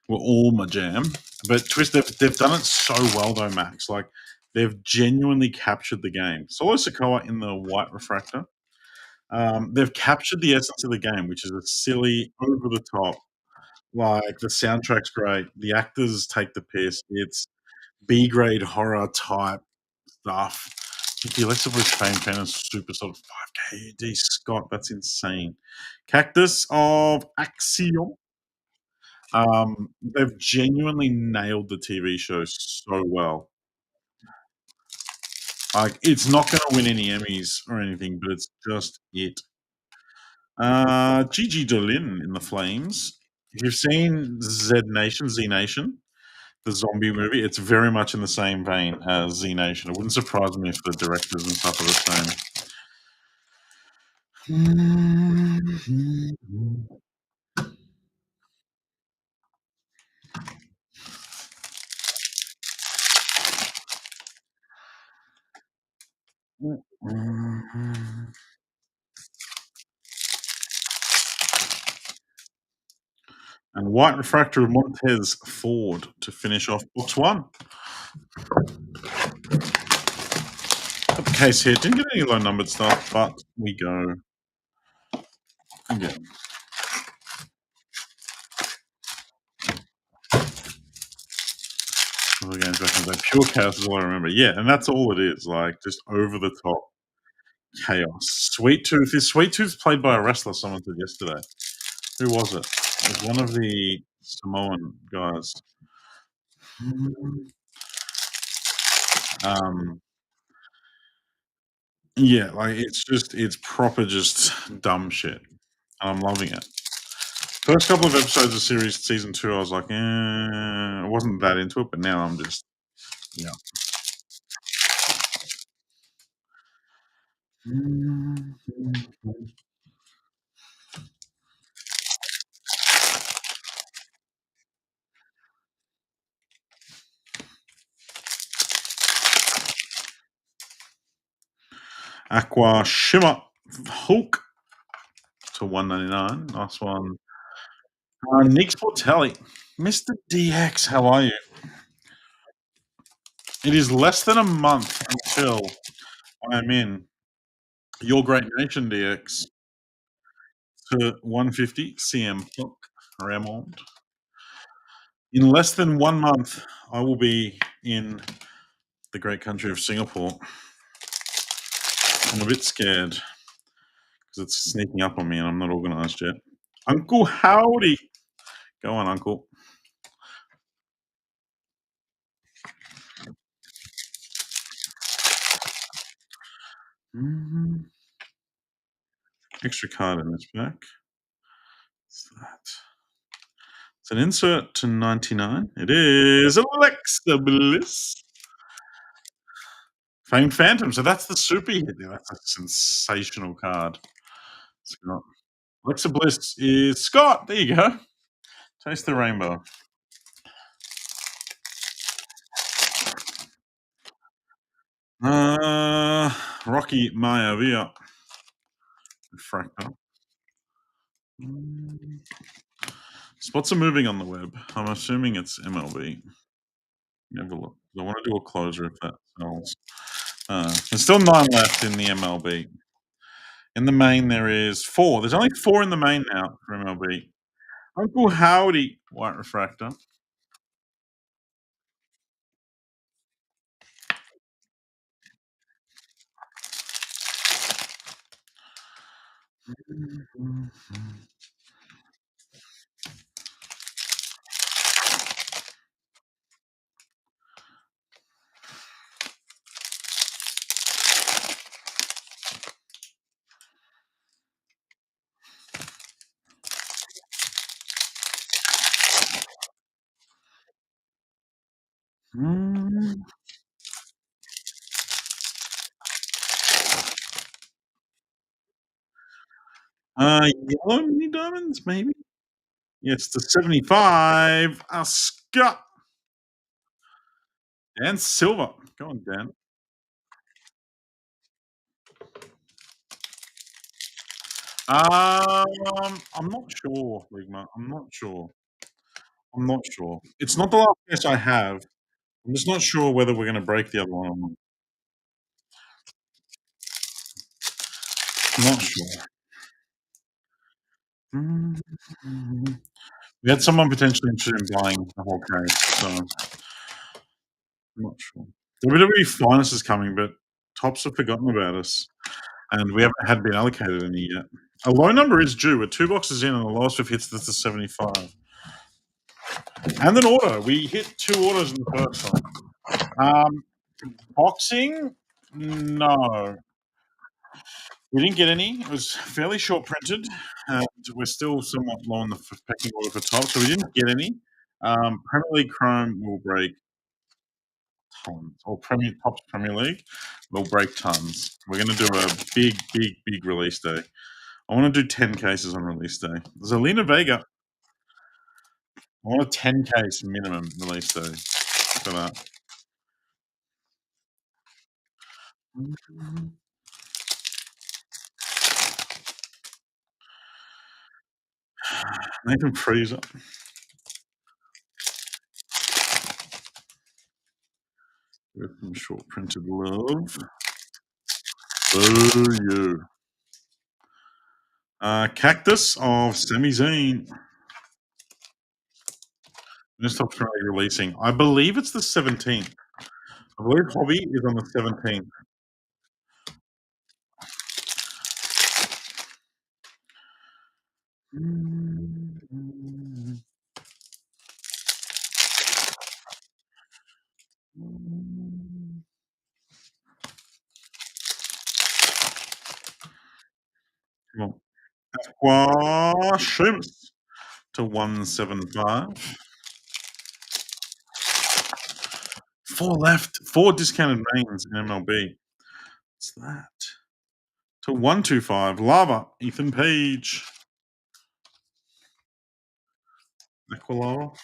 Were all my jam. But Twist, they've done it so well though, Max. Like they've genuinely captured the game. Solo Sokoa in the white refractor. They've captured the essence of the game, which is a silly, over the top. Like the soundtrack's great. The actors take the piss. It's B grade horror type stuff. The Alexa Bliss Fame Fan is super sort of 5K D Scott. That's insane. Cactus of Axiom. They've genuinely nailed the TV show so well. Like, it's not going to win any Emmys or anything, but it's just it. Gigi Dolin in the Flames. If you've seen Z Nation, the zombie movie, it's very much in the same vein as Z Nation. It wouldn't surprise me if the directors and stuff are the same. And white refractor of Montez Ford to finish off box one. Got the case here. Didn't get any low numbered stuff, but we go again. All the games back in the day. Pure chaos is all I remember. Yeah, and that's all it is. Like just over the top chaos. Sweet Tooth is Sweet Tooth played by a wrestler. Someone said yesterday. Who was it? It was one of the Samoan guys. Um, yeah, like it's proper just dumb shit, and I'm loving it. First couple of episodes of season two, I was like, I wasn't that into it, but now I'm just, yeah. Aqua Shimmer Hulk to 199. Nice one. Nick Sportelli. Mr. DX, how are you? It is less than a month until I'm in Your Great Nation DX to 150 CM Punk Ramond. In less than 1 month, I will be in the great country of Singapore. I'm a bit scared because it's sneaking up on me and I'm not organized yet. Uncle Howdy. Go on, Uncle. Mhm. Extra card in this pack. What's that? It's an insert to 99. It is Alexa Bliss. Famed Phantom. So that's the super hit. That's a sensational card. Scott. Alexa Bliss is Scott. There you go. Taste the rainbow. Rocky Maivia. Refractor. Spots are moving on the web. I'm assuming it's MLB. Have a look. I want to do a closer if that sells. There's still 9 left in the MLB. In the main, there is 4. There's only 4 in the main now for MLB. Uncle Howdy, White Refractor. Yellow mini diamonds, maybe? Yes, the 75. Scott and silver. Go on, Dan. I'm not sure, Ligma. I'm not sure. I'm not sure. It's not the last guess I have. I'm just not sure whether we're going to break the other one or not. I'm not sure. We had someone potentially interested in buying the whole case, so I'm not sure. WWE Finest is coming, but Tops have forgotten about us, and we haven't had been allocated any yet. A low number is due. We're 2 boxes in, and the lowest we've hit is the 75. And an auto. We hit 2 autos in the first one. Boxing? No. We didn't get any. It was fairly short printed. We're still somewhat low on the pecking order for top, so we didn't get any. Premier League Chrome will break tons, or Tops Premier League will break tons. We're going to do a big, big, big release day. I want to do 10 cases on release day. There's Alina Vega. I want a 10 case minimum release day for that. Nathan Freezer. With some short printed love. Oh, you. Cactus of Sami Zayn. Just stopped releasing. I believe it's the 17th. I believe Hobby is on the 17th. Aqua Sheamus to 175. 4 left. 4 discounted mains in MLB. What's that? To 125. Lava, Ethan Page. Aqualora.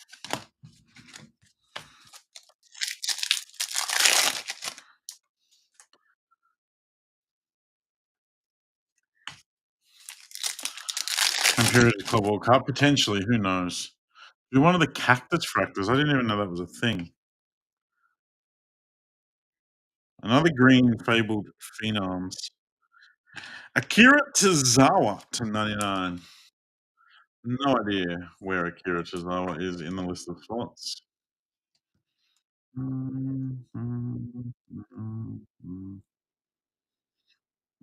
Imperial Club World Cup, potentially, who knows? You're one of the Cactus Fractors. I didn't even know that was a thing. Another green fabled phenoms. Akira Tozawa to 99. No idea where Akira Tozawa is in the list of slots. Mm, mm, mm,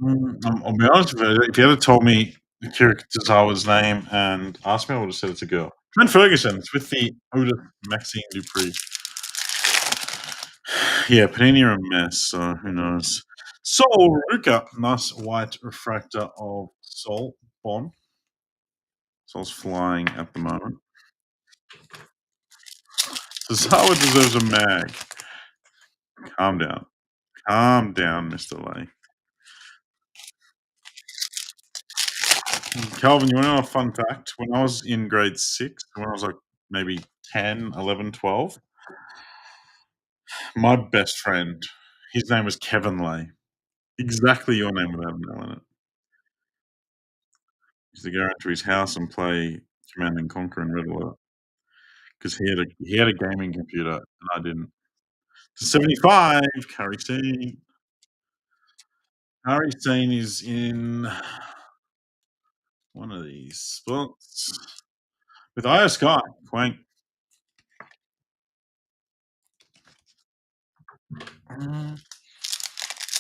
mm, I'll be honest with you, if you had told me Akira Tozawa's name and asked me, I would have said it's a girl. Trent Ferguson, it's with the Oda Maxine Dupree. Yeah, Panini are a mess, so who knows? Soul Ruka, nice white refractor of Soul Bond. Soul's flying at the moment. Tozawa deserves a mag. Calm down. Calm down, Mr. Lay. Calvin, you want to know a fun fact? When I was in grade 6, when I was like maybe 10, 11, 12, my best friend, his name was Kevin Lay. Exactly your name without an L in it. Used to go out to his house and play Command and Conquer and Red Alert because he had a gaming computer and I didn't. 75, Curry Scene. Curry Scene is in one of these spots with Io Sky. Quank. Mm,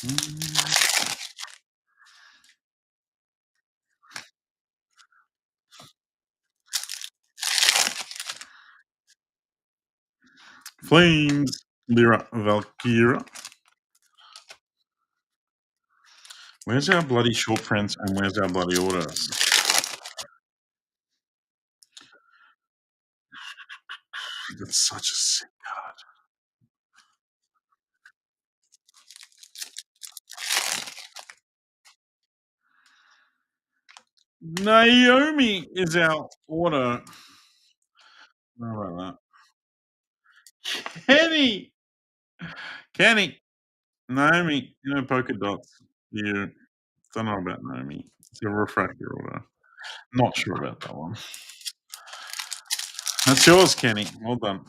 mm. Flames, Lyra Valkyra. Where's our bloody short prints and where's our bloody orders? That's such a sick card. Naomi is our order. How about that? Kenny, Naomi, polka dots. You don't know about Naomi. It's a refractor order. Not sure about that one. That's yours, Kenny. Well done.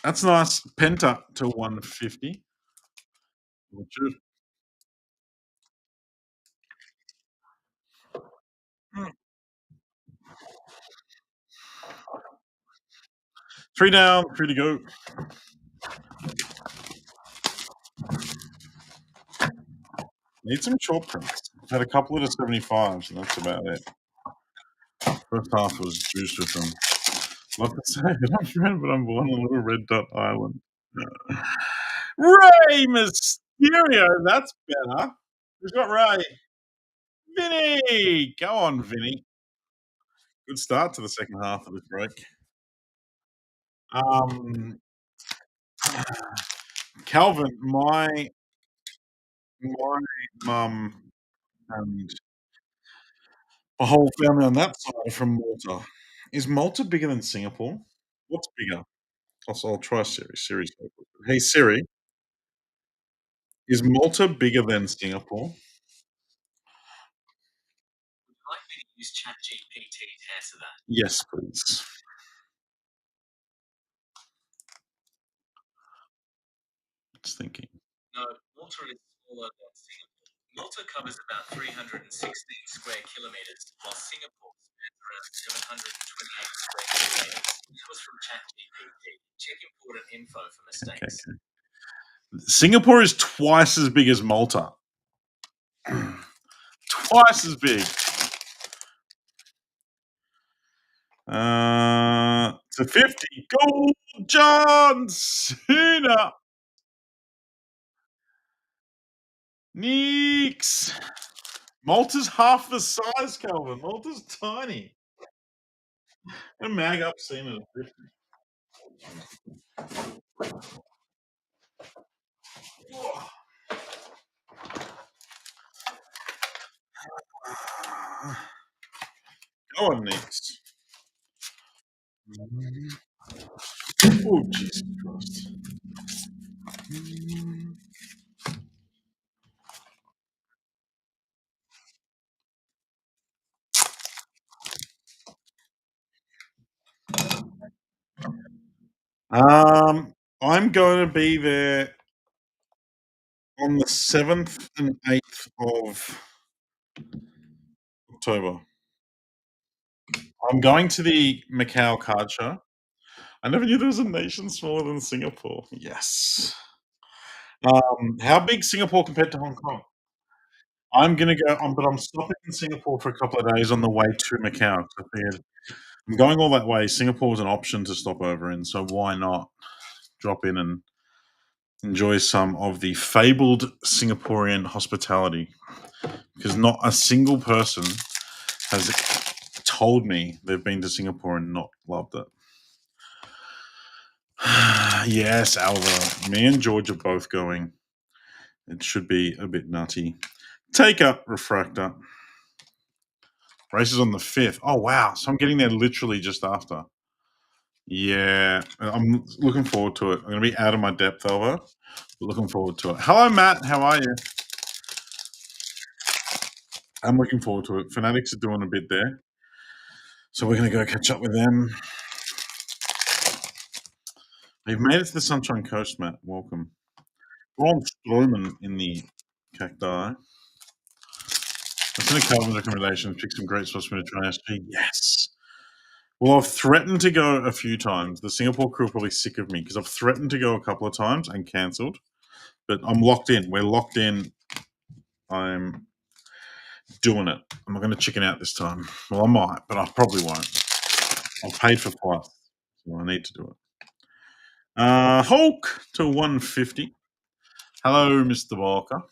That's nice. Penta to 150. Three down, three to go. Need some short prints. I've had a couple of the 75s, and that's about it. First half was juiced with them. Love to say it, I'm friend, but I'm born on a little red dot island. Ray Mysterio, that's better. Who's got Ray? Vinny! Go on, Vinny. Good start to the second half of this break. Um, Calvin, my mum and the whole family on that side are from Malta. Is Malta bigger than Singapore? What's bigger? I'll try Siri. Siri's so good. Hey Siri, is Malta bigger than Singapore? Yes, please. Just thinking. Okay, okay. Singapore is twice as big as Malta. Twice as big. To 50. Gold John Cena. Neeks. Malta's half the size, Calvin. Malta's tiny. And mag up Cena to 50. Go on, Neeks. Oh, Jesus Christ. I'm going to be there on the 7th and 8th of October. I'm going to the Macau card show. I never knew there was a nation smaller than Singapore. Yes. How big Singapore compared to Hong Kong? I'm gonna go, but I'm stopping in Singapore for a couple of days on the way to Macau. 'Cause I figured I'm going all that way. Singapore was an option to stop over in, so why not drop in and enjoy some of the fabled Singaporean hospitality? Because not a single person has told me they've been to Singapore and not loved it. Yes, Alva. Me and George are both going. It should be a bit nutty. Take up Refractor. Race is on the 5th. Oh, wow. So I'm getting there literally just after. Yeah. I'm looking forward to it. I'm going to be out of my depth, Alva. But looking forward to it. Hello, Matt. How are you? I'm looking forward to it. Fanatics are doing a bit there. So we're going to go catch up with them. We've made it to the Sunshine Coast, Matt. Welcome. Ron Stroman in the cacti. That's in a Calvin recommendation. Pick some great spots for me to try SG. Yes. Well, I've threatened to go a few times. The Singapore crew are probably sick of me because I've threatened to go a couple of times and cancelled. But I'm locked in. We're locked in. I'm doing it. I'm not going to chicken out this time. Well, I might, but I probably won't. I've paid for flights, so I need to do it. Hulk to 150. Hello, Mr. Walker.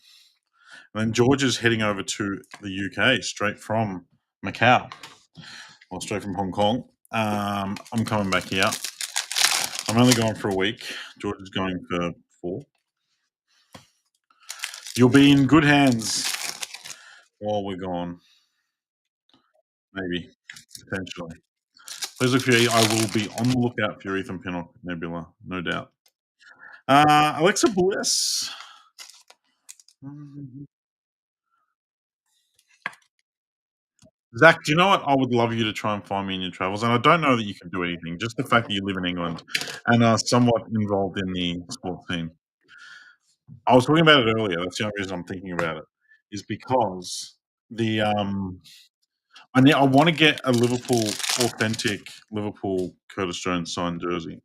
And then George is heading over to the UK straight from Macau, or straight from Hong Kong. I'm coming back here. I'm only going for a week. George is going for 4. You'll be in good hands while we're gone. Maybe, potentially. Please look for I will be on the lookout for your Ethan Pinnock Nebula, no doubt. Alexa Bliss. Zach, do you know what? I would love you to try and find me in your travels. And I don't know that you can do anything. Just the fact that you live in England and are somewhat involved in the sports team. I was talking about it earlier. That's the only reason I'm thinking about it. Is because the I want to get a Liverpool authentic Liverpool Curtis Jones signed jersey,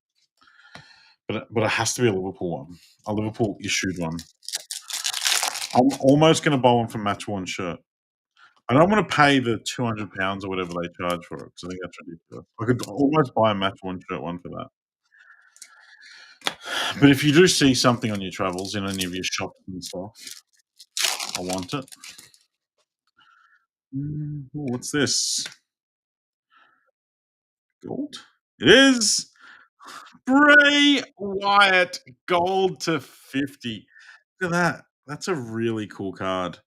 but it has to be a Liverpool one, a Liverpool issued one. I'm almost going to buy one for Match One shirt. I don't want to pay the £200 or whatever they charge for it because I think that's ridiculous. I could almost buy a Match One shirt one for that. But if you do see something on your travels in any of your shops and stuff, I want it. What's this? Gold? It is Bray Wyatt gold to 50. Look at that. That's a really cool card.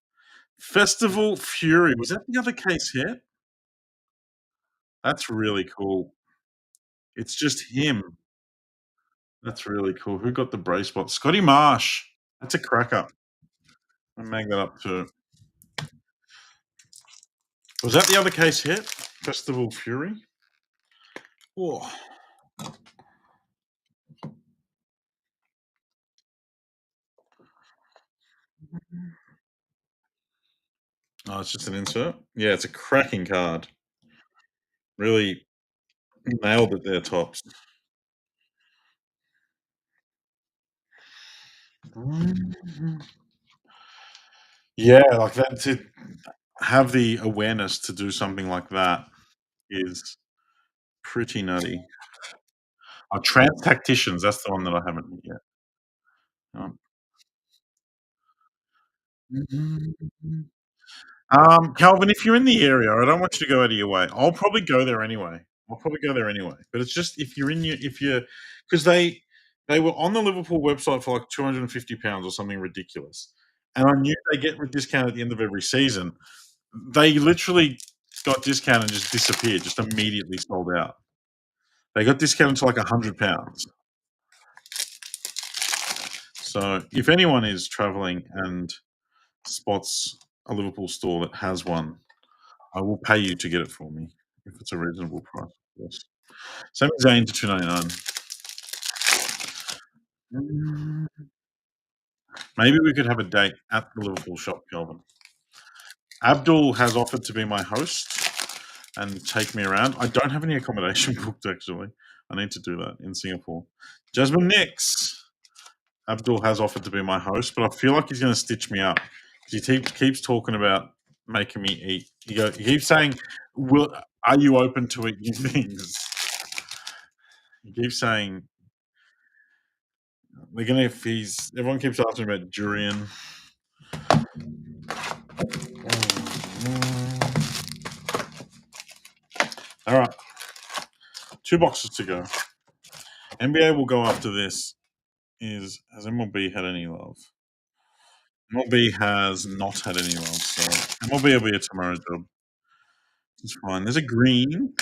Festival Fury. Was that the other case hit? That's really cool. It's just him. That's really cool. Who got the Bray spot? Scotty Marsh. That's a cracker. I mag that up too. Was that the other case hit? Festival Fury? Oh, oh, it's just an insert. Yeah, it's a cracking card. Really nailed it there, tops. Yeah, like that to have the awareness to do something like that is pretty nutty. Oh, Trans Tacticians, that's the one that I haven't yet. Um, Calvin, if you're in the area, I don't want you to go out of your way. I'll probably go there anyway. I'll probably go there anyway. But it's just if you're in your if you're because they were on the Liverpool website for like £250 or something ridiculous. And I knew they get a discount at the end of every season. They literally got discounted and just disappeared, just immediately sold out. They got discounted to like £100. So if anyone is traveling and spots a Liverpool store that has one, I will pay you to get it for me if it's a reasonable price, of course. Same as Zane to 2.99. Mm, maybe we could have a date at the Liverpool shop, Kelvin. Abdul has offered to be my host and take me around. I don't have any accommodation booked, actually. I need to do that in Singapore. Jasmine Nix. Abdul has offered to be my host, but I feel like he's going to stitch me up. Keeps talking about making me eat. He keeps saying, "Will are you open to eating things?" He keeps saying they're gonna. If he's everyone keeps asking about durian. All right, 2 boxes to go. NBA will go after this. Has MLB had any love? MLB has not had any love, so MLB will be a tomorrow job. It's fine. There's a green.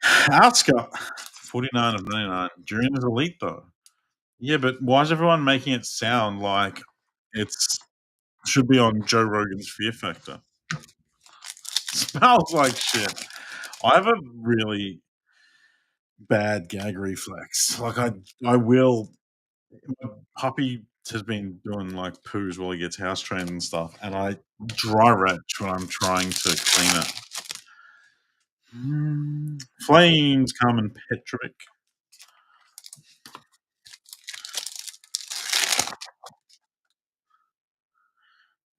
Outscott, 49 of 99. Durian is elite, though. Yeah, but why is everyone making it sound like it's should be on Joe Rogan's Fear Factor? Smells like shit. I have a really bad gag reflex. Like I will. My puppy has been doing like poos while he gets house trained and stuff, and I dry retch when I'm trying to clean it. Flames, Carmen Petrovic.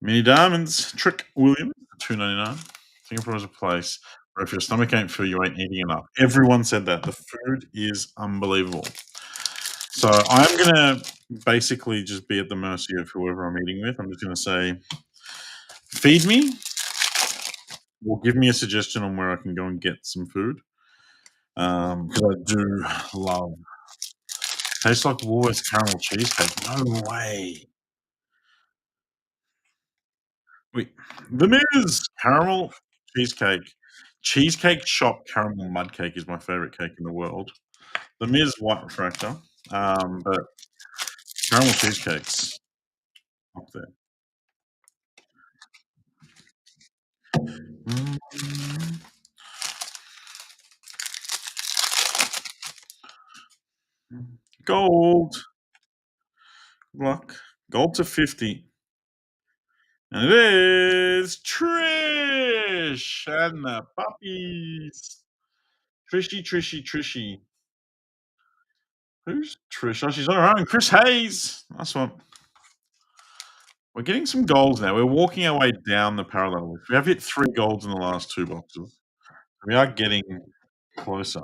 Mini Diamonds, Trick Williams, 2.99. Singapore is a place where if your stomach ain't full, you ain't eating enough. Everyone said that. The food is unbelievable. So I'm gonna basically just be at the mercy of whoever I'm eating with. I'm just gonna say, feed me, or give me a suggestion on where I can go and get some food. Because I do love. Tastes like Woolworths caramel cheesecake. No way. Wait, the Miz caramel cheesecake. Cheesecake shop caramel mud cake is my favorite cake in the world. The Miz white refractor, but caramel cheesecakes up there. Mm, gold, luck, gold to 50, and it is Trish and the puppies. Trishy. Who's Trish? Oh, she's on her own. Chris Hayes. Nice one. We're getting some golds now. We're walking our way down the parallel list. We have hit 3 golds in the last 2 boxes. We are getting closer.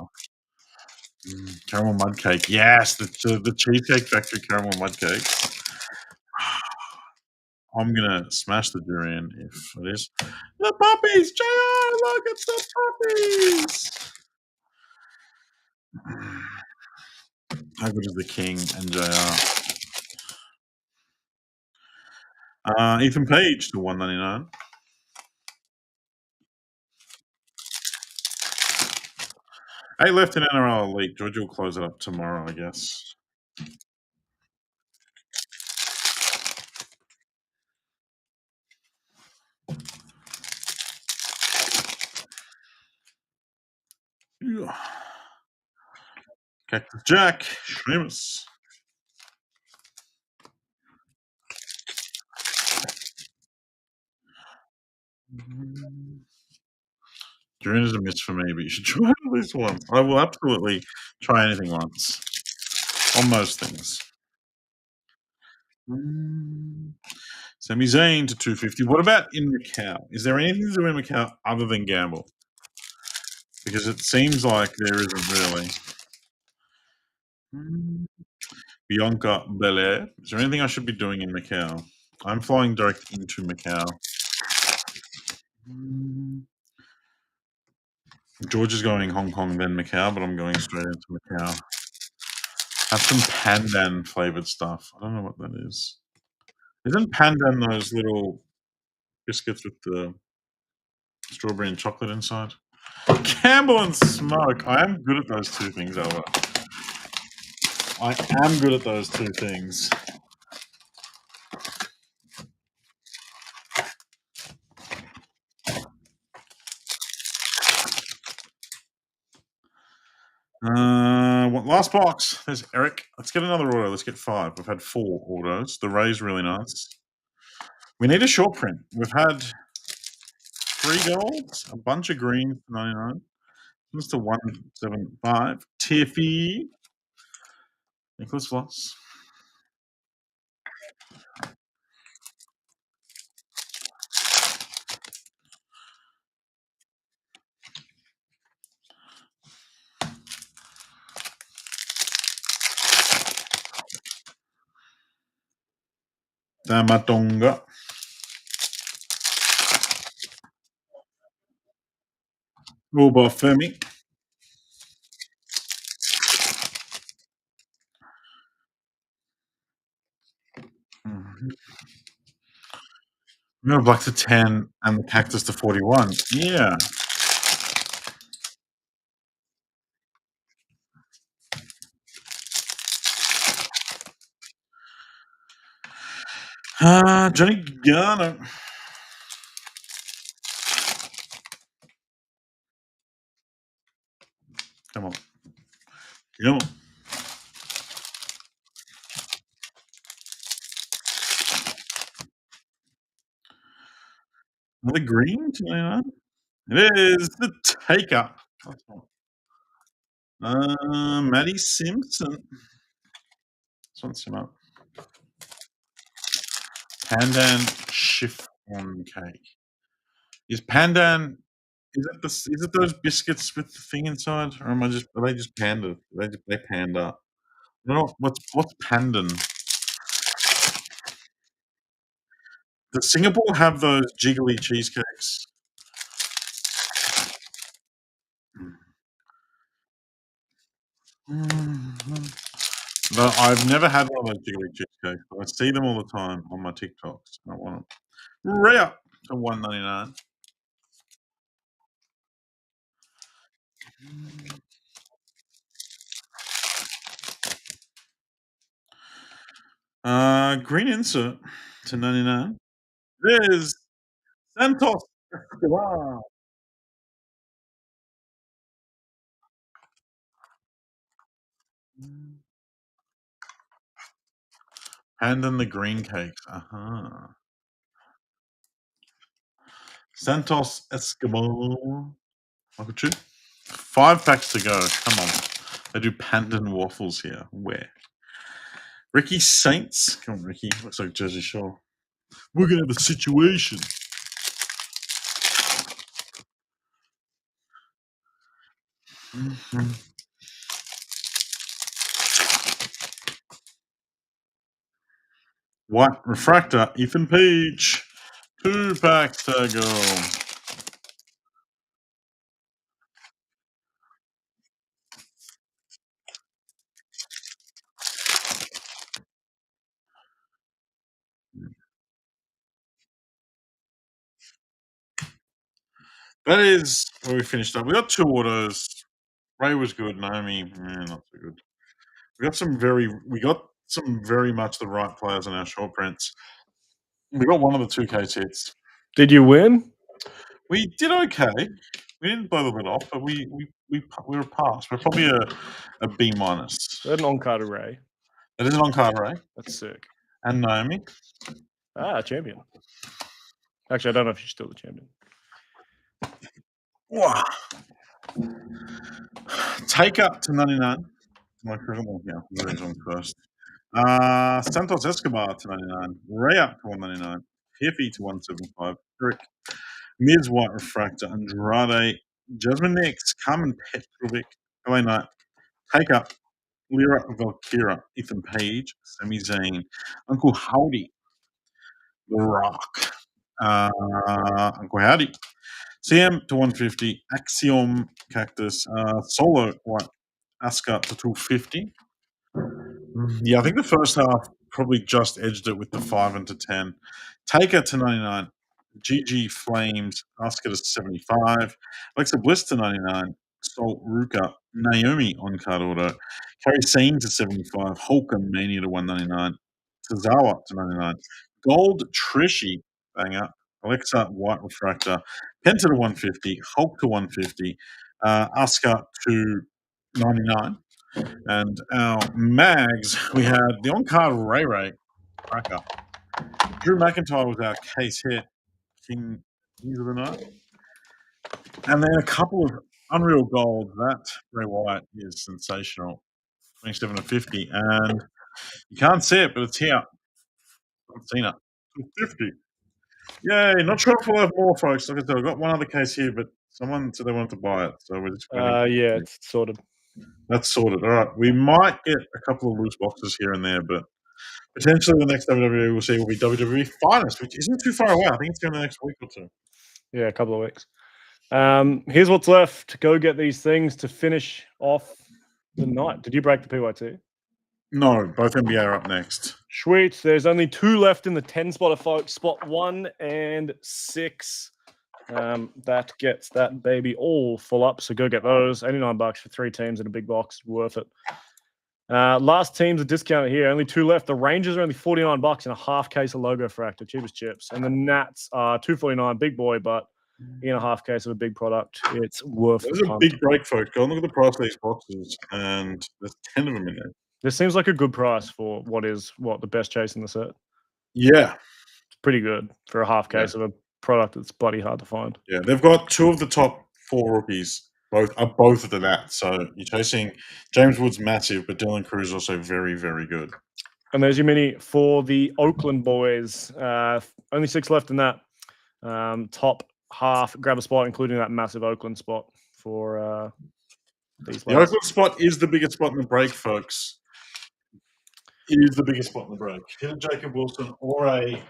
Caramel mud cake. Yes, the Cheesecake Factory caramel mud cake. I'm gonna smash the durian if it is. The puppies, JR, look at the puppies. How good is the King and JR? Ethan Page to 199. 8 left in NRL Elite. Georgia will close it up tomorrow, I guess. Yeah. Cactus Jack, Sheamus. Durian is a miss for me, but you should try it at least once. I will absolutely try anything once on most things. Sami Zayn to 250. What about in Macau? Is there anything to do in Macau other than gamble? Because it seems like there isn't really. Bianca Belair. Is there anything I should be doing in Macau? I'm flying direct into Macau. George is going Hong Kong, then Macau, but I'm going straight into Macau. Have some pandan flavored stuff. I don't know what that is. Isn't pandan those little biscuits with the strawberry and chocolate inside? Campbell and Smoke. I am good at those 2 things, Albert. I am good at those 2 things. last box. There's Eric. Let's get another auto. Let's get 5. We've had 4 autos. The Ray's really nice. We need a short print. We've had 3 golds, a bunch of greens, 99. Mr. 175. Tiffy. Nicholas Voss. Damatonga. Femi. We have Black to 10 and the Cactus to 41. Yeah. Johnny Garner. Come on. Come on. Another green? 29? It is the Taker. Maddie Simpson. This one's him up. Pandan chiffon cake. Is Pandan? Is it those biscuits with the thing inside, or are they just panda? They panda. No, what's pandan? Does Singapore have those jiggly cheesecakes? No, I've never had one of those jiggly cheesecakes, but I see them all the time on my TikToks. I want them. Rare to 199. Green insert to 99. There's Santos. Wow. And then the green cakes. Santos Escobar. Michael Chu. 5 packs to go. Come on. They do pandan waffles here. Where? Ricky Saints. Come on, Ricky. Looks like Jersey Shore. We're going to have a situation. White Refractor. Ethan Page. 2 packs to go. That is where we finished up. We got 2 autos. Ray was good. Naomi, not so good. We got some very much the right players on our short prints. We got one of the 2K hits. Did you win? We did okay. We didn't blow the lid off, but we were a pass. We're probably a B minus. An on-card array. It is an on-card array. That's sick. And Naomi. Champion. Actually, I don't know if she's still the champion. Wow. Take up to 99. My criminal here. Who's on first? Santos Escobar to 99. Ray up to 199. Hiffy to 175. Eric. Miz White Refractor. Andrade. Jasmine Nix. Carmen Petrovic. LA Knight. Take up. Lyra Valkyra. Ethan Page. Sami Zayn. Uncle Howdy. The Rock. Uncle Howdy. CM to 150. Axiom Cactus. Solo White Asuka to 250. Yeah, I think the first half probably just edged it with the 5 and to 10. Taker to 99. GG Flames. Asuka to 75. Alexa Bliss to 99. Salt Ruka. Naomi on card order. Carrie Sane to 75. Hulk Mania to 199. Tozawa to 99. Gold Trishy. Banger. Alexa White Refractor. Penta to 150. Hulk to 150. Asuka to 99. And our mags, we had the on-card Ray Ray cracker. Drew McIntyre was our case hit, Kings of the Night. And then a couple of Unreal Gold. That Bray Wyatt is sensational. 27 of 50. And you can't see it, but it's here. I've seen it. 50. Yay. Not sure if we'll have more, folks. Like I said, I've got one other case here, but someone said they wanted to buy it. So we're just waiting. Yeah, it's sorted. That's sorted. All right. We might get a couple of loose boxes here and there, but potentially the next WWE we'll see will be WWE Finest, which isn't too far away. I think it's in the next week or two. Yeah, a couple of weeks. Here's what's left. Go get these things to finish off the night. Did you break the PYT? No, both NBA are up next. Sweet. There's only 2 left in the 10 spotter, folks. Spot 1 and 6. That gets that baby all full up. So go get those. $89 for 3 teams in a big box. Worth it. Last teams are discounted here. Only 2 left. The Rangers are only $49 and a half case of Logo Fractor, cheapest chips. And the Nats are $249, big boy, but in a half case of a big product, it's worth it. There's a big break, folks. Go and look at the price of these boxes, and there's 10 of them in there. This seems like a good price for what the best chase in the set. Yeah. It's pretty good for a half case of a product that's bloody hard to find. Yeah, they've got 2 of the top 4 rookies. Both of the Nats. So you're chasing James Wood's massive, but Dylan Cruz also very, very good. And there's your mini for the Oakland boys. Only 6 left in that top half. Grab a spot, including that massive Oakland spot for these. The Oakland spot is the biggest spot in the break, folks. It is the biggest spot in the break. Hit a Jacob Wilson or a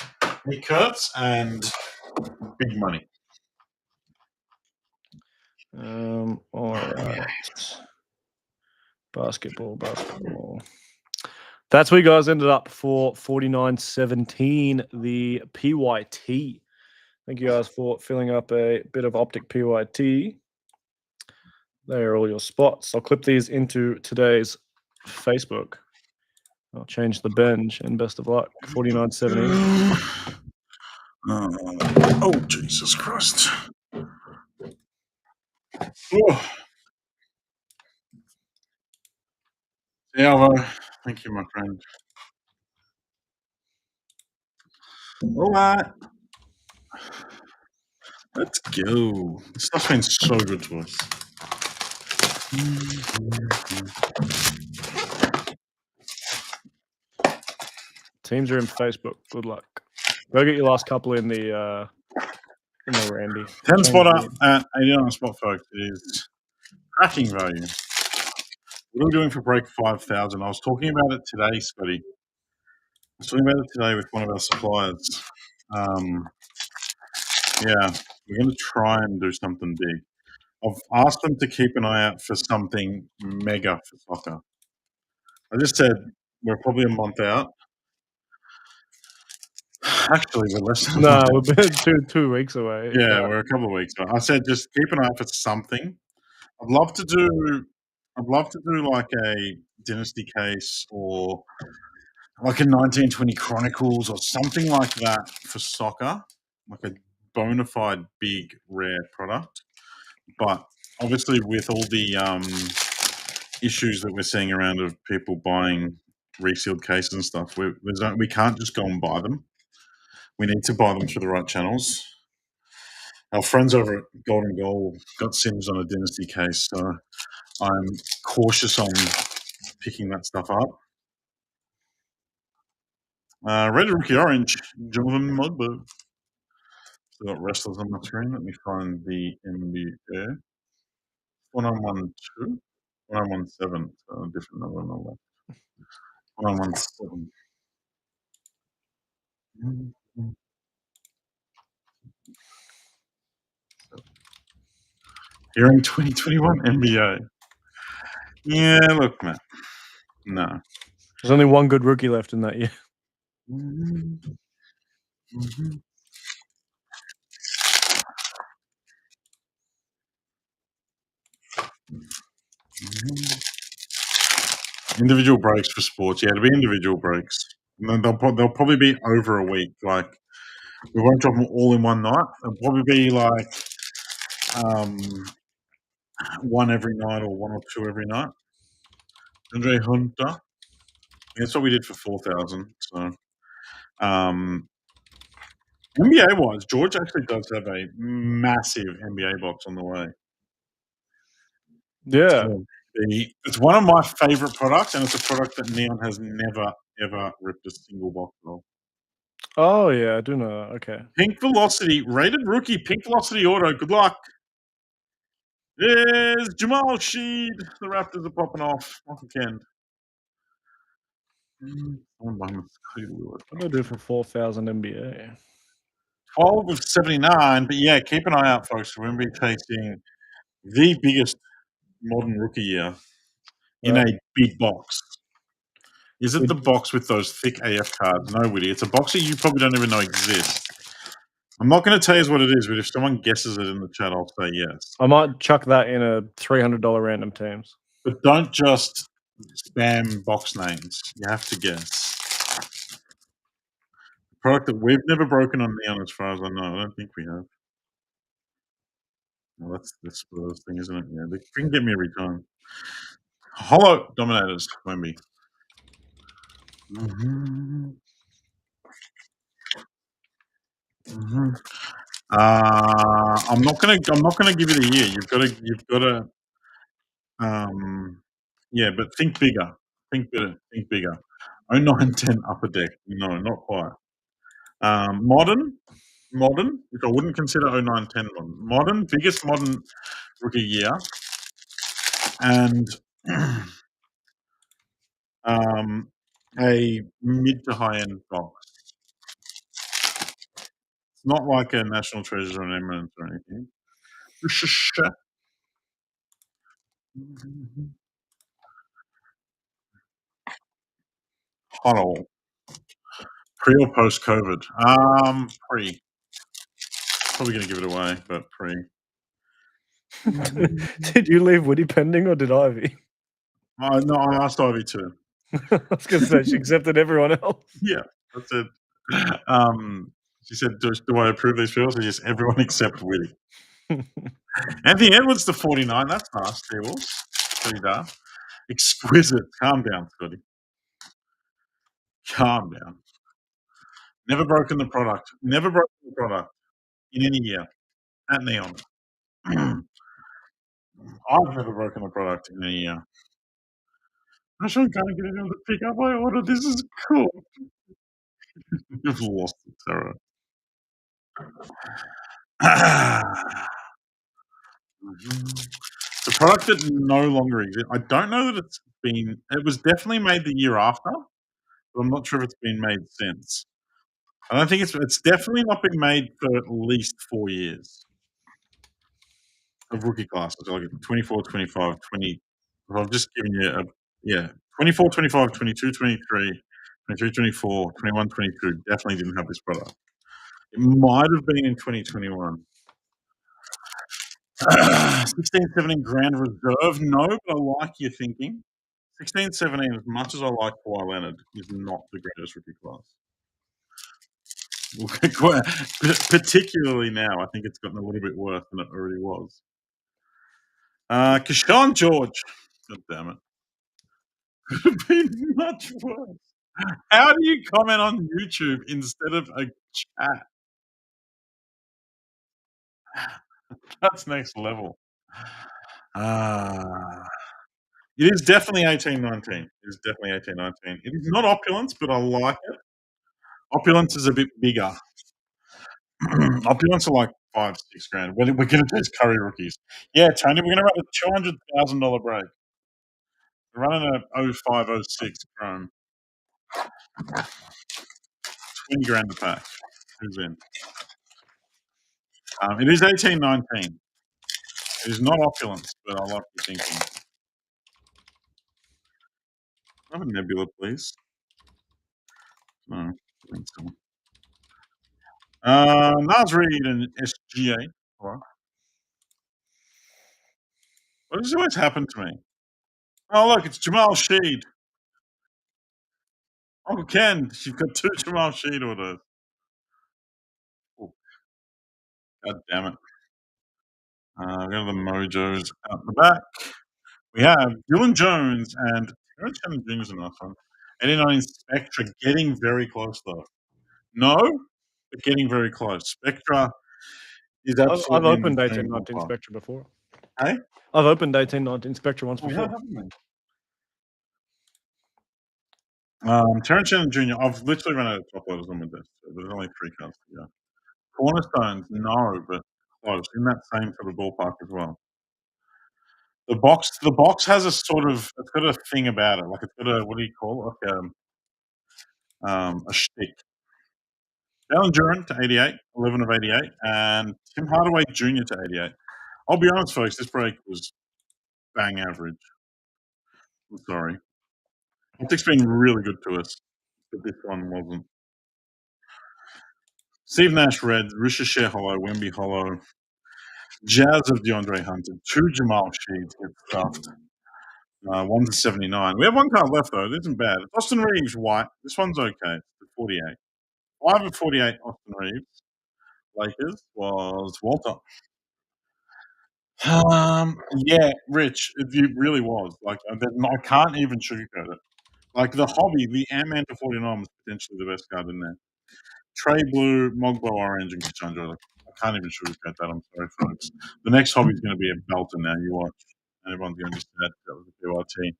Nick Kurtz and big money. All right. Basketball. That's where you guys ended up for 49.17, the PYT. Thank you guys for filling up a bit of Optic PYT. There are all your spots. I'll clip these into today's Facebook. I'll change the bench, and best of luck. 49.70. Oh, Jesus Christ. Oh. Yeah, thank you, my friend. All right. Let's go. This stuff's been so good to us. Teams are in Facebook. Good luck. Go get your last couple in the Randy. 10 spotter at 89 spot, folks. It is cracking value. What are we doing for break 5,000? I was talking about it today, Scotty. I was talking about it today with one of our suppliers. Yeah, we're going to try and do something big. I've asked them to keep an eye out for something mega for soccer. I just said we're probably a month out. Actually, we're less than we've been 2 weeks away. Yeah, we're a couple of weeks away. I said just keep an eye out for something. I'd love to do like a Dynasty case or like a 1920 Chronicles or something like that for soccer, like a bona fide big rare product. But obviously, with all the issues that we're seeing around of people buying resealed cases and stuff, we can't just go and buy them. We need to buy them through the right channels. Our friends over at Golden Goal got Sims on a Dynasty case, so I'm cautious on picking that stuff up. Red Rookie Orange, Jonathan Mudberg. So got wrestlers on the screen. Let me find the NBA. 1912. 1917. So a different number than all that. 1917. Here in 2021 NBA. Yeah, look, man. No. There's only one good rookie left in that year. Individual breaks for sports. Yeah, it'll be individual breaks. And they'll probably be over a week. Like, we won't drop them all in one night. It'll probably be like one every night or one or two every night. Andre Hunter. That's what we did for 4,000. So, NBA wise, George actually does have a massive NBA box on the way. Yeah. So it's one of my favorite products, and it's a product that Neon has never ever ripped a single box of. Oh yeah, I do know. Okay. Pink Velocity, rated rookie, Pink Velocity auto. Good luck. There's Jamal Sheed. The Raptors are popping off. Off again. What do I do for 4,000 NBA? 12 of 79, but yeah, keep an eye out, folks. We're going to be tasting the biggest modern rookie year in a Right. big box. Is it the box with those thick AF cards? No, Witty. It's a box that you probably don't even know exists. I'm not going to tell you what it is, but if someone guesses it in the chat, I'll say yes. I might chuck that in a $300 random teams. But don't just spam box names. You have to guess. Product that we've never broken on Neon, as far as I know. I don't think we have. Well, that's the Spurs thing, isn't it? Yeah, they can get me every time. Hollow Dominators, Wemby. Mm-hmm. Mm-hmm. I'm not gonna give you the year. You've gotta. Yeah, but think bigger. Think bigger. Think bigger. 0910 upper deck. No, not quite. Modern, which I wouldn't consider 0910 modern, biggest modern rookie year, and a mid to high end box. It's not like a National Treasure or an Eminence or anything. Huddle. Pre or post COVID? Pre. Probably going to give it away, but pre. Did you leave Woody pending or did Ivy? No, I asked Ivy too. I was going to say she accepted everyone else. Yeah, that's it. She said, "Do I approve these fields?" Yes, everyone except Willie. Anthony Edwards to 49. That's nice. Tables. Pretty dark. Exquisite. Calm down, Scotty. Calm down. Never broken the product. Never broken the product in any year at Neon. I've never broken the product in any year. I can't get anyone to pick up my order. This is cool. You've lost it, Sarah. It's a product that no longer exists. I don't know that it's been. It was definitely made the year after, but I'm not sure if it's been made since. I don't think it's definitely not been made for at least 4 years of rookie classes. Like 24, 25, 20. I've just given you a yeah, 24, 25, 22, 23, 23, 24, 21, 22. Definitely didn't have this product. It might have been in 2021. 16, 17 Grand Reserve. No, but I like your thinking. 16, 17, as much as I like Kawhi Leonard, is not the greatest rookie class. Particularly now, I think it's gotten a little bit worse than it already was. Keshawn George. God damn it. Could have been much worse. How do you comment on YouTube instead of a chat? That's next level. It is definitely 18-19. It is definitely 18-19. It is not opulence, but I like it. Opulence is a bit bigger. Opulence are like 5, 6 grand. We're going to do Curry rookies. Yeah, Tony, we're going to run a $200,000 break. We're running a 05, 06 Chrome. 20 grand a pack. Who's in? It is 18-19. It is not opulence, but I like your thinking. Have a Nebula, please. No, I think so. Nas Reed and SGA. What does always happen to me? Oh, look, it's Jamal Sheed. Uncle Ken, you've got 2 Jamal Sheed orders. Oh, God damn it. We got the Mojos out the back. We have Dylan Jones and Terrence Shannon Jr. is a nice one. 89 Spectra, getting very close though. No, but getting very close. Spectra is I've absolutely in the opened same 1819 ballpark. Spectra before. Hey? I've opened 1819 Spectra once We before. have, haven't we? Terrence Shannon Jr. I've literally run out of top loaders on my desk. So there's only 3 cards to go. Cornerstones, no, but close. In that same sort of ballpark as well. The box has a sort of it's got a thing about it. Like it's got a what do you call it? Like a shtick. Alan Duran to 88, 11 of 88, and Tim Hardaway Jr. to 88. I'll be honest, folks, this break was bang average. I'm sorry. Optic's been really good to us, but this one wasn't. Steve Nash red, Ricochet hollow, Wemby hollow, Jazz of DeAndre Hunter, 2 Jamal Sheeds get stuffed. 1 to 79. We have 1 card left though. It isn't bad. Austin Reeves white. This one's okay. 48. 5 of 48. Austin Reeves. Lakers was Walter. Yeah, Rich. It really was. Like I can't even sugarcoat it. Like the hobby, the Ant-Man to 49 was potentially the best card in there. Trey Blue, Mogbo Orange, and Cassandra. Like, I can't even sugarcoat that. I'm sorry, folks. The next hobby is going to be a belter now. You watch. And everyone's going to be sad that was a PYT.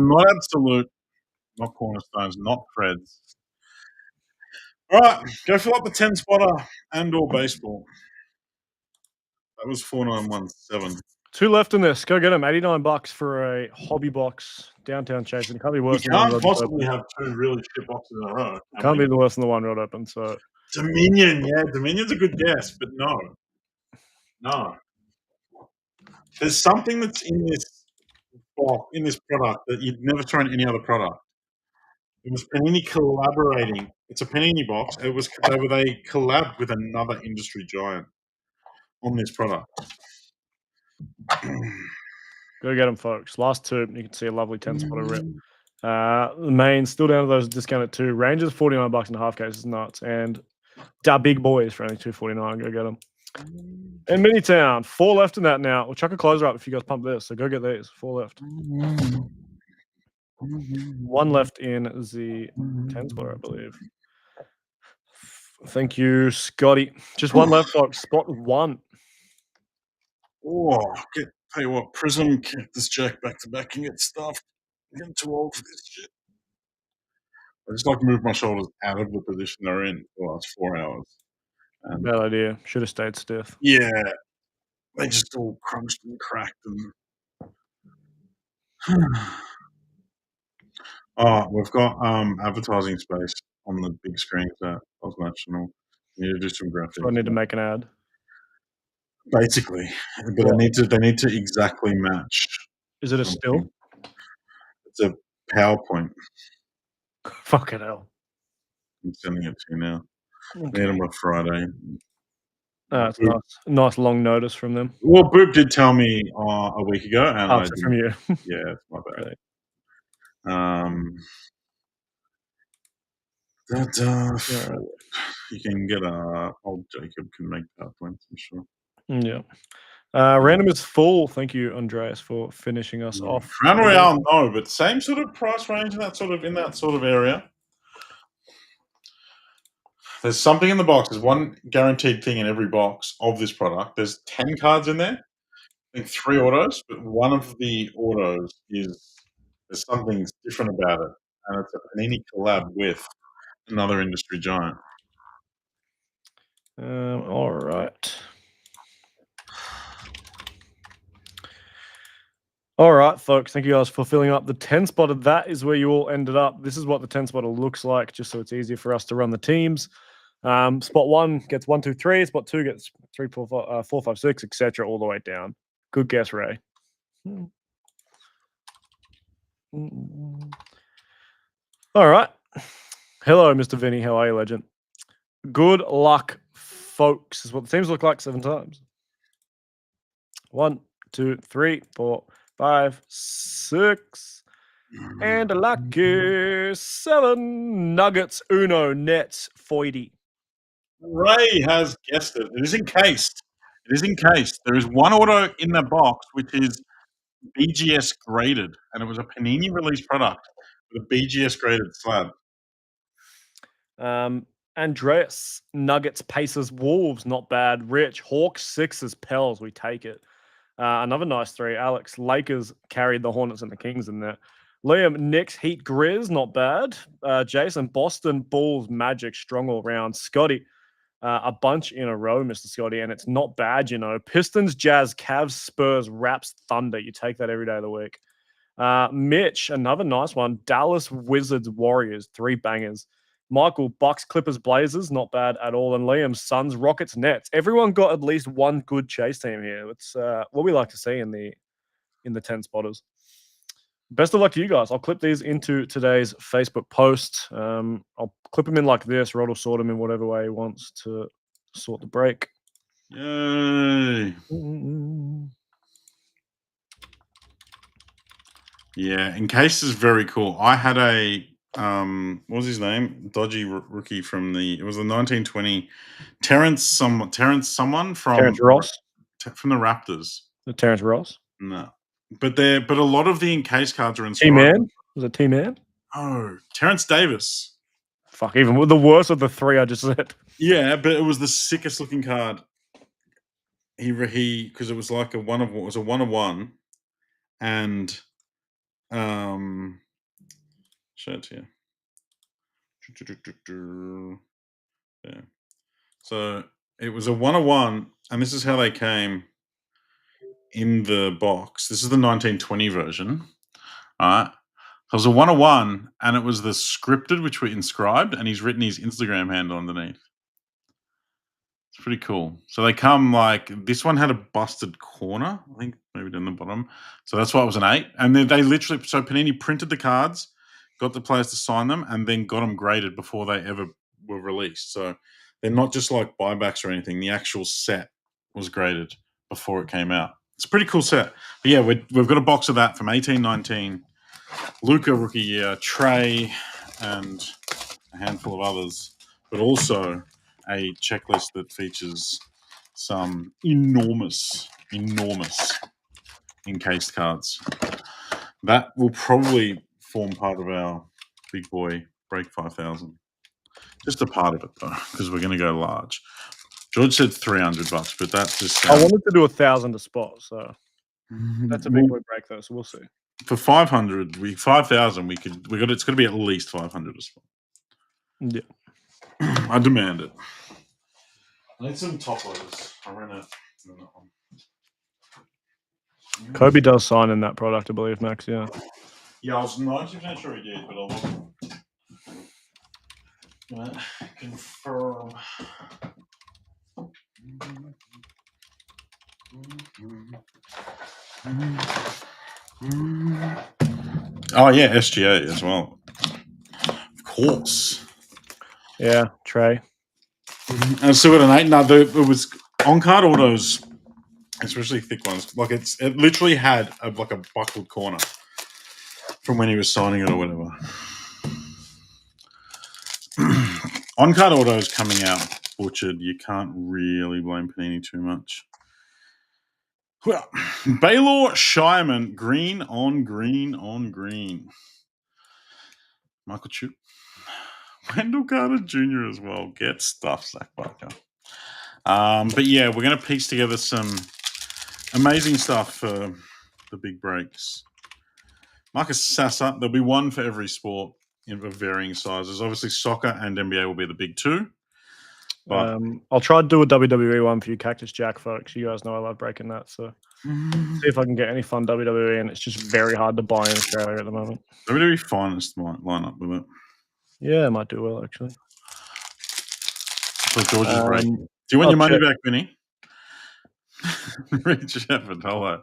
Not absolute, not cornerstones, not threads. All right, go fill up the 10 spotter and or baseball. That was 4917. 2 left in this. Go get them. $89 for a hobby box. Downtown chasing. Can't be We worse than the one can't Rod just possibly opened. have 2 really shit boxes in a row. Can't be worse than the one Rod opened. So Dominion, yeah, Dominion's a good guess, but no. No. There's something that's in this box, in this product that you'd never throw in any other product. It was Panini collaborating. It's a Panini box. They collabed with another industry giant on this product. go get them, folks. Last 2. You can see a lovely 10 spotter rip. The main still down to those discounted 2. Rangers $49 in a half case is nuts, and da big boys for only $2.49. Go get them. And Minitown 4 left in that now. We'll chuck a closer up if you guys pump this. So go get these. 4 left. 1 left in the 10 spotter, I believe. Thank you, Scotty. Just 1 left, folks. Spot 1. Oh, tell you what, Prism Cactus Jack back to back can get stuffed. I'm getting too old for this shit. I just like to move my shoulders out of the position they're in for the last 4 hours. And Bad idea. Should have stayed stiff. yeah, they just all crunched and cracked and. We've got advertising space on the big screens at Oz National. We need to do some graphics. So I need to make an ad. Basically, but they need to exactly match. Is it a still? It's a PowerPoint. Fucking hell. I'm sending it to you now. Okay. Need them by Friday. It's nice long notice from them. Well, Boop did tell me a week ago, and I from you. Yeah, it's my bad. Right. You can get old Jacob can make PowerPoints, I'm sure. Yeah. Random is full. Thank you, Andreas, for finishing us off. Crown Royale, no, but same sort of price range in that sort of area. There's something in the box. There's one guaranteed thing in every box of this product. There's 10 cards in there. I think 3 autos, but one of the autos there's something different about it, and it's a Panini collab with another industry giant. All right. All right, folks. Thank you guys for filling up the 10 spotter. That is where you all ended up. This is what the 10 spotter looks like, just so it's easier for us to run the teams. Spot 1 gets 1, 2, 3. Spot 2 gets 3, 4, 5, 6, etc. all the way down. Good guess, Ray. All right. Hello, Mr. Vinny. How are you, legend? Good luck, folks. This is what the teams look like 7 times. 1, 2, 3, 4, 5, 6. And a lucky 7. Nuggets, Uno, Nets, 40. Ray has guessed it. It is encased. There is one auto in the box, which is BGS graded, and it was a Panini release product with a BGS graded slab. Andreas, Nuggets, Pacers, Wolves, not bad. Rich, Hawks, Sixers, Pels, we take it. Another nice 3. Alex, Lakers carried the Hornets and the Kings in there. Liam, Knicks, Heat, Grizz, not bad. Jason, Boston, Bulls, Magic, strong all round. Scotty, a bunch in a row, Mr. Scotty, and it's not bad, you know. Pistons, Jazz, Cavs, Spurs, Raps, Thunder. You take that every day of the week. Mitch, another nice one. Dallas, Wizards, Warriors, 3 bangers. Michael, Bucks, Clippers, Blazers, not bad at all. And Liam, Suns, Rockets, Nets. Everyone got at least one good chase team here. It's what we like to see in the 10 spotters. Best of luck to you guys. I'll clip these into today's Facebook post. I'll clip them in like this. Rod will sort them in whatever way he wants to sort the break. Yay! Yeah, Encased is very cool. I had a what was his name? Dodgy rookie from it was the 1920 Terrence someone from Terrence Ross. From the Raptors. Terrence Ross. No, but a lot of the Encased cards are inscribed. T-Man? Was it T-Man? Oh, Terrence Davis. Fuck, even with the worst of the 3 I just said. Yeah, but it was the sickest looking card. He because it was like a 1-of-1, and show it to you. Yeah. So it was a 1-of-1, and this is how they came in the box. This is the 1920 version. All right. So it was a 1-of-1, and it was the scripted, which were inscribed, and he's written his Instagram handle underneath. It's pretty cool. So they come like this one had a busted corner, I think maybe down the bottom. So that's why it was an 8. And then they literally, so Panini printed the cards, got the players to sign them, and then got them graded before they ever were released. So they're not just like buybacks or anything. The actual set was graded before it came out. It's a pretty cool set. But yeah, we've got a box of that from 18-19, Luka rookie year, Trey, and a handful of others, but also a checklist that features some enormous encased cards. That will probably form part of our big boy break 5,000. Just a part of it though, because we're going to go large. George said $300, but that's just. I wanted to do 1,000 a spot, so that's a big boy break though. So we'll see. For 500, 5,000, we got. It's going to be at least 500 a spot. Yeah, I demand it. I need some top loaders. I ran out on that one. Kobe does sign in that product, I believe, Max. Yeah. Yeah, I was 90% sure he did, but I wasn't. Gonna confirm. Oh yeah, SGA as well. Of course. Yeah, Trey. And so got an 8. No, it was on-card autos, especially thick ones. Like it literally had a buckled corner from when he was signing it or whatever. On-card autos coming out butchered. You can't really blame Panini too much. Well, Baylor Shireman, green on green on green. Michael Chu. Wendell Carter Jr. as well. Get stuff, Zach Barker. But yeah, we're going to piece together some amazing stuff for the big breaks. Marcus Sasser, there'll be one for every sport in varying sizes. Obviously, soccer and NBA will be the big 2. But I'll try to do a WWE one for you, Cactus Jack, folks. You guys know I love breaking that. So see if I can get any fun WWE, and it's just very hard to buy in Australia at the moment. WWE Finest might line up with it. Yeah, it might do well, actually. So George's break. Do you want your money back, Vinny? Reggie Shepard, hello.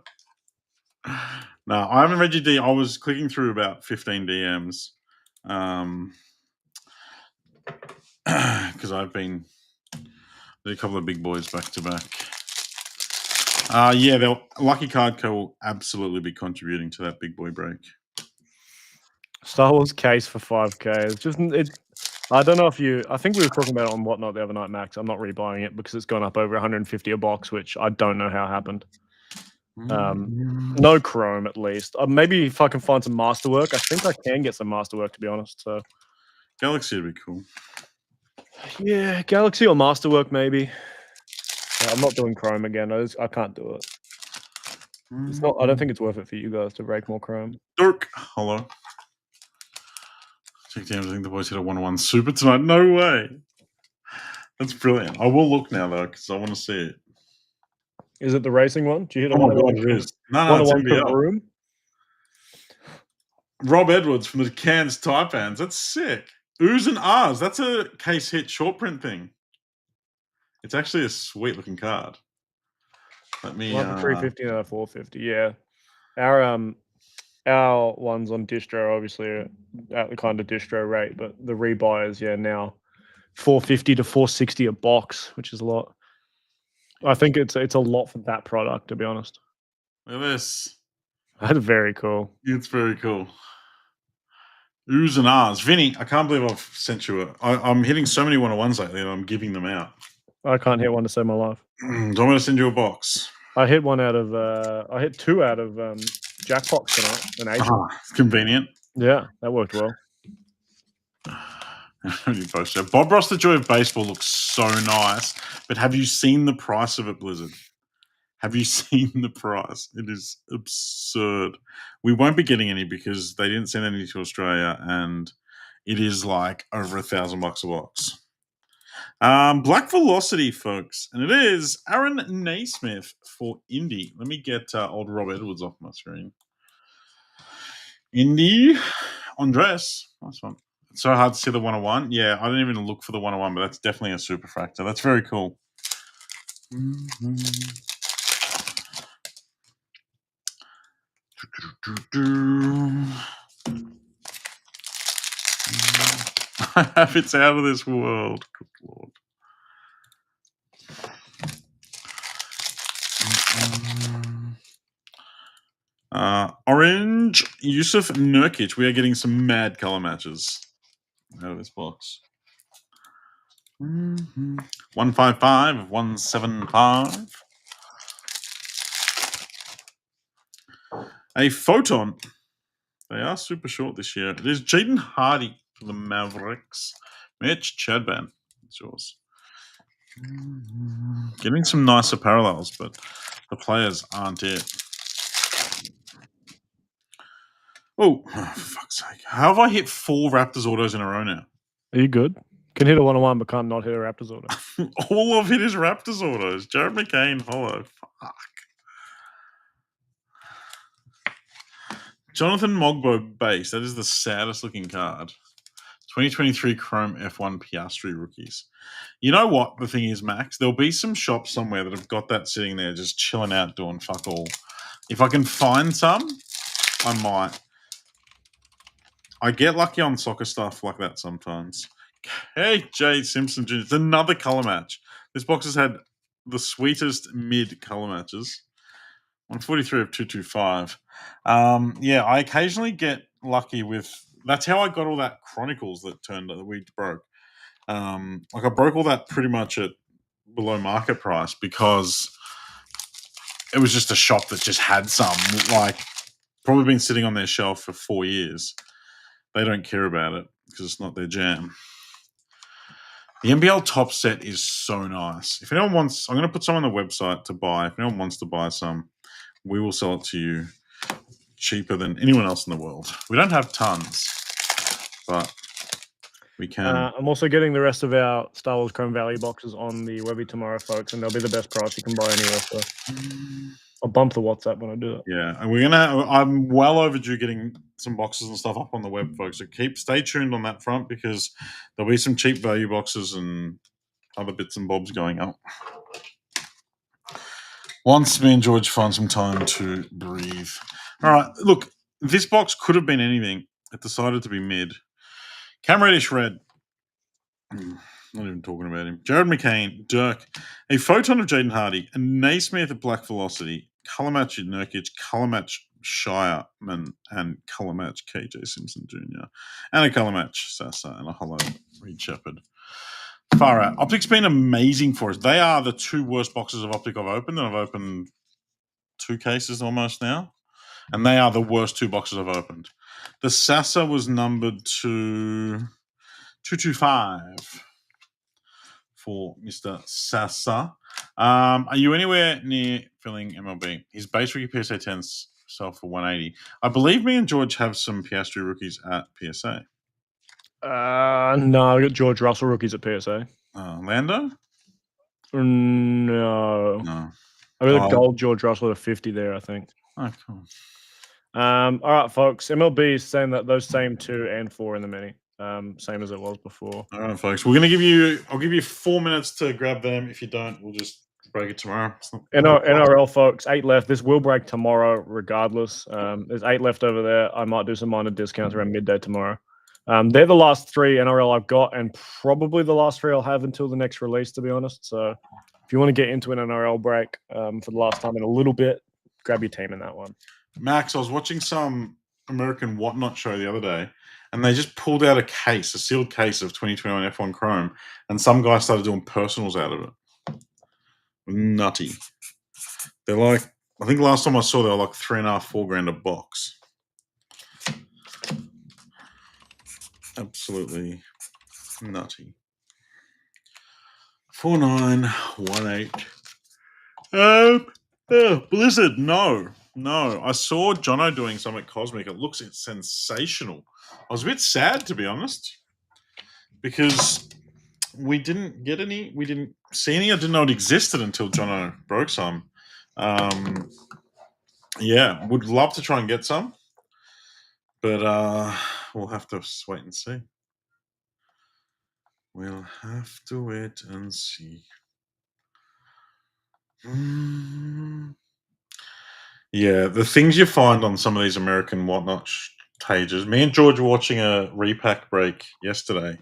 No, I haven't read your D. I was clicking through about 15 DMs because I've been a couple of big boys back to back. Yeah, Lucky Card Co will absolutely be contributing to that big boy break. Star Wars case for 5K. It's just I don't know if you. I think we were talking about it on Whatnot the other night, Max. I'm not rebuying it because it's gone up over 150 a box, which I don't know how happened. No chrome, at least. Maybe if I can find some masterwork. I think I can get some masterwork, to be honest. So Galaxy would be cool. yeah, Galaxy or masterwork, maybe. Yeah, I'm not doing chrome again. I can't do it. It's not. I don't think it's worth it for you guys to break more chrome. Dirk, hello. Check the I think the boys hit a 1-1 super tonight. No way. That's brilliant. I will look now though because I want to see it. Is it the racing one? Do you hit a Oh my 1-1? god, it is. No, it's 1-1 per NBL. room. Rob Edwards from the Cairns Taipans. That's sick. Oohs and R's. That's a case hit short print thing. It's actually a sweet looking card. Let me. 350 and a 450. Yeah, our ones on distro obviously are at the kind of distro rate, but the rebuyers, now 450 to 460 a box, which is a lot. I think it's a lot for that product, to be honest. Look at this. That's very cool. It's very cool. Oohs and R's. Vinny, I can't believe I've sent you I'm hitting so many 1-on-1s lately and I'm giving them out. I can't hit one to save my life. Do I want to send you a box? I hit one out of I hit two out of Jackbox tonight. An 8. It's convenient. Yeah, that worked well. Bob Ross, the Joy of Baseball looks so nice, but have you seen the price of it, Blizzard? Have you seen the price? It is absurd. We won't be getting any because they didn't send any to Australia, and it is like over $1,000 a box. Black Velocity, folks, and it is Aaron Naismith for Indy. Let me get old Rob Edwards off my screen. Indy, Andres, nice one. It's so hard to see the 101. Yeah, I didn't even look for the 101, but that's definitely a superfractor. That's very cool. It's out of this world. Good Lord. Orange, Yusuf Nurkic. We are getting some mad color matches out of this box. 155, 175. A photon. They are super short this year. It is Jaden Hardy for the Mavericks. Mitch Chadban. It's yours. Getting some nicer parallels, but the players aren't it. Oh, for fuck's sake. How have I hit 4 Raptors autos in a row now? Are you good? Can hit a 1-on-1, but can't not hit a Raptors auto. All I've hit is Raptors autos. Jared McCain, hollow. Fuck. Jonathan Mogbo base. That is the saddest looking card. 2023 Chrome F1 Piastri rookies. You know what the thing is, Max? There'll be some shops somewhere that have got that sitting there just chilling out doing fuck all. If I can find some, I might. I get lucky on soccer stuff like that sometimes. KJ Simpson Jr. It's another color match. This box has had the sweetest mid color matches. 143 of 225. Yeah, I occasionally get lucky with. That's how I got all that Chronicles that we broke. Like I broke all that pretty much at below market price because it was just a shop that just had some. Like probably been sitting on their shelf for 4 years. They don't care about it because it's not their jam. The NBL top set is so nice. If anyone wants, I'm going to put some on the website to buy. If anyone wants to buy some, we will sell it to you cheaper than anyone else in the world. We don't have tons, but we can. I'm also getting the rest of our Star Wars Chrome Valley boxes on the Webby tomorrow, folks, and they'll be the best price you can buy anywhere. So I'll bump the WhatsApp when I do it. Yeah, and I'm well overdue getting some boxes and stuff up on the web, folks. So stay tuned on that front because there'll be some cheap value boxes and other bits and bobs going up. Once me and George find some time to breathe. All right, look, this box could have been anything. It decided to be mid. Cam Reddish red. Not even talking about him. Jared McCain, Dirk, a photon of Jaden Hardy, a Naismith at Black Velocity, color match Nurkic, color match Shireman, and color match KJ Simpson Jr., and a color match Sasa, and a hollow Reed Shepherd. Far out. Optic's been amazing for us. They are the 2 worst boxes of Optic I've opened, and I've opened 2 cases almost now, and they are the worst 2 boxes I've opened. The Sasa was numbered to 225 for Mr. Sasa. Are you anywhere near filling MLB? His base rookie PSA 10s sell for 180. I believe me and George have some Piastri rookies at PSA. No, I got George Russell rookies at PSA. Lando? No. No. I got a Oh. gold George Russell at 50 there, I think. Oh, cool. All right, folks. MLB is saying that those same 2 and 4 in the mini. Same as it was before. All right, folks. I'll give you 4 minutes to grab them. If you don't, we'll just break it tomorrow. NRL, folks, 8 left. This will break tomorrow, regardless. There's 8 left over there. I might do some minor discounts around midday tomorrow. They're the last 3 NRL I've got, and probably the last 3 I'll have until the next release, to be honest. So if you want to get into an NRL break for the last time in a little bit, grab your team in that one. Max, I was watching some American Whatnot show the other day, and they just pulled out a sealed case of 2021 F1 Chrome, and some guy started doing personals out of it. Nutty. They're like, I think last time I saw they were like $3.5, $4 grand a box. Absolutely nutty. 4918. Blizzard, no. I saw Jono doing something cosmic. It looks sensational. I was a bit sad, to be honest, because we didn't get any. We didn't see any. I didn't know it existed until Jono broke some. Yeah, would love to try and get some, but we'll have to wait and see. We'll have to wait and see. Yeah, the things you find on some of these American Whatnot pages. Me and George were watching a repack break yesterday,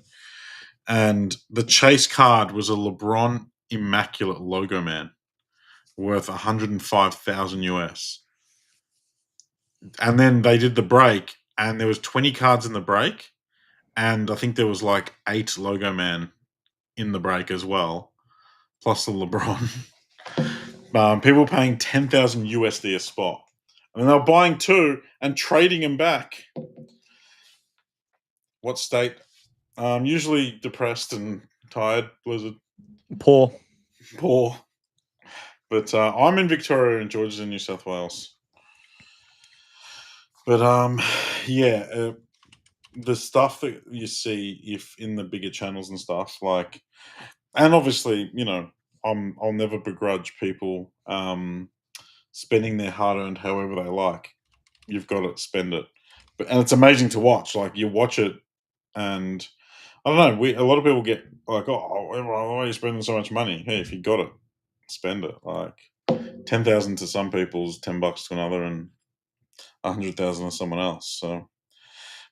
and the chase card was a LeBron Immaculate Logo Man worth 105,000 US. And then they did the break, and there was 20 cards in the break, and I think there was like 8 Logo Man in the break as well, plus the LeBron. People were paying 10,000 USD a spot. And they were buying 2 and trading them back. What state? Usually depressed and tired, Blizzard. Poor. But I'm in Victoria and George is in New South Wales. But yeah, the stuff that you see if in the bigger channels and stuff, like, and obviously, I'll never begrudge people spending their hard-earned however they like. You've got to spend it, and it's amazing to watch. Like, you watch it, and I don't know. A lot of people get like, "Oh, why are you spending so much money?" Hey, if you got it, spend it. Like, 10,000 to some people is $10 to another, and 100,000 to someone else. So,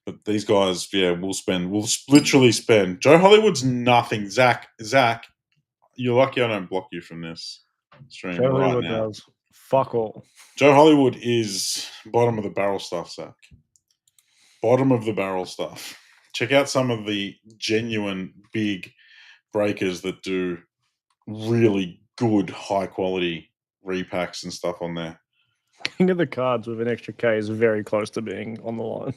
but these guys, yeah, we'll literally spend. Joe Hollywood's nothing. Zach, you're lucky I don't block you from this stream Joe right Hollywood now. does fuck all. Joe Hollywood is bottom of the barrel stuff, Zach. Bottom of the barrel stuff. Check out some of the genuine big breakers that do really good, high quality repacks and stuff on there. King of the cards with an extra K is very close to being on the line.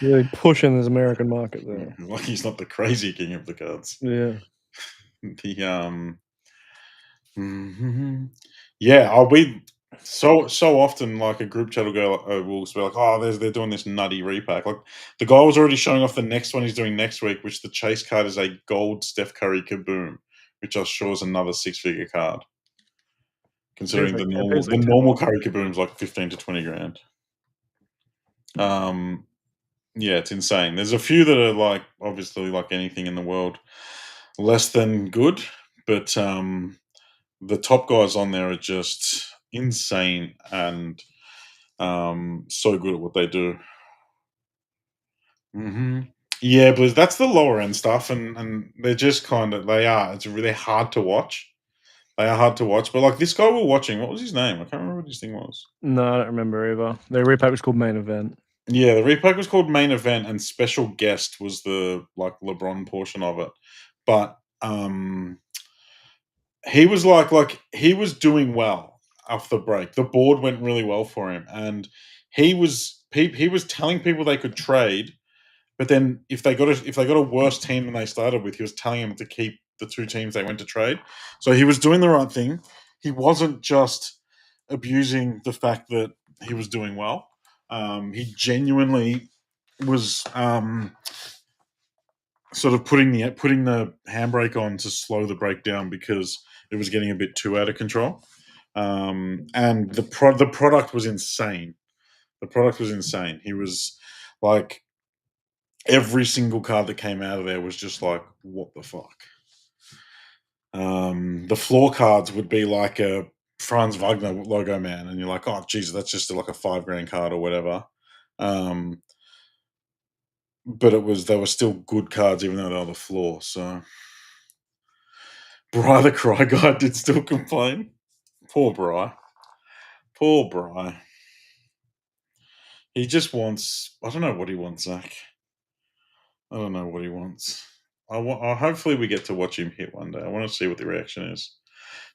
Really pushing this American market there. Like he's not the crazy king of the cards. Yeah. Yeah, we so often, like, a group chat will go, we'll be like, oh, they're doing this nutty repack. Like, the guy was already showing off the next one he's doing next week, which the chase card is a gold Steph Curry Kaboom, which I'm sure is another 6-figure card. Considering the normal Curry Kaboom's like 15 to 20 grand. Yeah, it's insane. There's a few that are, like, obviously, like anything in the world, less than good, but the top guys on there are just insane and so good at what they do. Yeah, but that's the lower end stuff, and they're just it's really hard to watch. They are hard to watch, but like this guy we're watching, what was his name? I can't remember what his thing was. No, I don't remember either. The repack was called Main Event. Yeah, the repack was called Main Event, and Special Guest was the, like, LeBron portion of it. But he was like he was doing well off the break. The board went really well for him, and he was telling people they could trade, but then if they got a worse team than they started with, he was telling them to keep the two teams they went to trade. So he was doing the right thing. He wasn't just abusing the fact that he was doing well. He genuinely was sort of putting the handbrake on to slow the break down because it was getting a bit too out of control. And the product was insane. The product was insane. He was like every single card that came out of there was just like, what the fuck? The floor cards would be like a Franz Wagner logo man, and you're like, oh Jesus, that's just like a $5,000 card or whatever. But they were still good cards, even though they were the floor. So Bry the Cry Guy did still complain. Poor Bry. Poor Bry. He just wants. I don't know what he wants, Zach. I don't know what he wants. Hopefully, we get to watch him hit one day. I want to see what the reaction is.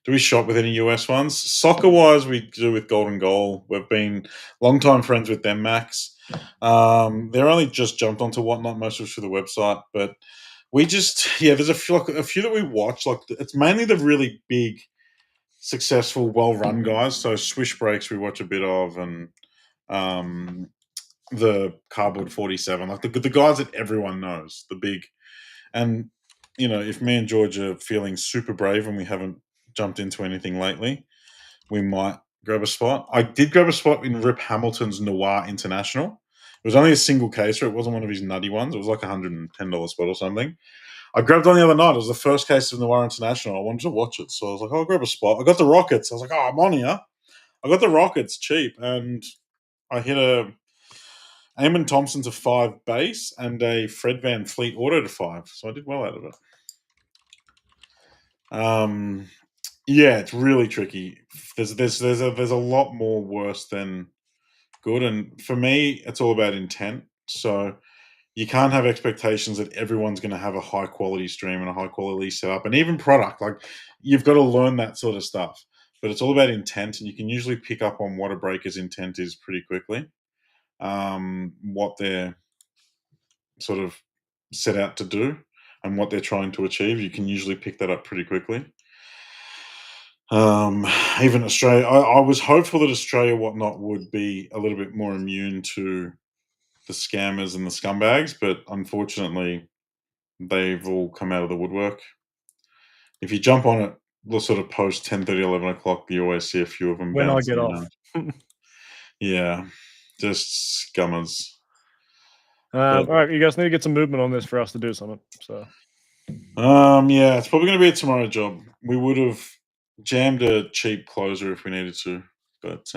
Do we shop with any US ones? Soccer wise, we do with Golden Goal. We've been long-time friends with them, Max. They're only just jumped onto Whatnot, most of it through the website, but we just there's a few that we watch. Like it's mainly the really big, successful, well-run guys. So Swish Breaks we watch a bit of, and the Cardboard 47, like the guys that everyone knows, the big. And if me and George are feeling super brave and we haven't jumped into anything lately, we might grab a spot. I did grab a spot in Rip Hamilton's Noir International. It was only a single caser. It wasn't one of his nutty ones. It was like $110 spot or something. I grabbed one the other night. It was the first case of Noir International. I wanted to watch it. So I was like, oh, I'll grab a spot. I got the Rockets. I was like, oh, I'm on here. I got the Rockets cheap. And I hit a Eamon Thompson to 5 base and a Fred Van Fleet auto to 5. So I did well out of it. Yeah, it's really tricky. There's a lot more worse than good, and for me, it's all about intent. So you can't have expectations that everyone's going to have a high quality stream and a high quality setup, and even product. Like you've got to learn that sort of stuff. But it's all about intent, and you can usually pick up on what a breaker's intent is pretty quickly. What they're sort of set out to do and what they're trying to achieve, you can usually pick that up pretty quickly. Even Australia, I was hopeful that Australia Whatnot would be a little bit more immune to the scammers and the scumbags, but unfortunately, they've all come out of the woodwork. If you jump on it, the sort of post 10:30, 11 o'clock, you always see a few of them When I bouncing get off. around. Yeah, just scummers. All But right, you guys need to get some movement on this for us to do something. So yeah, it's probably going to be a tomorrow job. We would have jammed a cheap closer if we needed to, but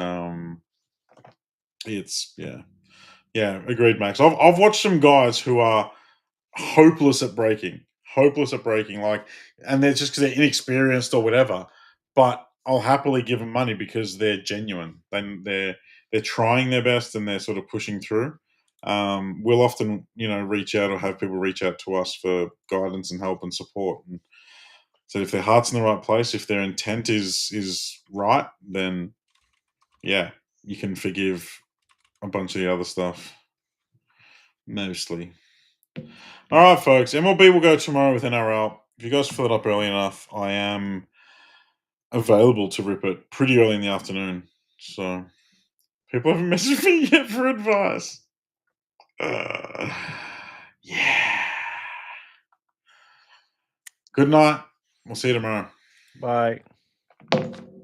it's yeah, agreed, Max. I've watched some guys who are hopeless at breaking, like, and they're just because they're inexperienced or whatever. But I'll happily give them money because they're genuine. Then they're trying their best and they're sort of pushing through. We'll often, reach out or have people reach out to us for guidance and help and support. And so if their heart's in the right place, if their intent is right, then yeah, you can forgive a bunch of the other stuff. Mostly. All right, folks. MLB will go tomorrow with NRL. If you guys fill it up early enough, I am available to rip it pretty early in the afternoon. So people haven't messaged me yet for advice. Uh, yeah. Good night. We'll see you tomorrow. bye.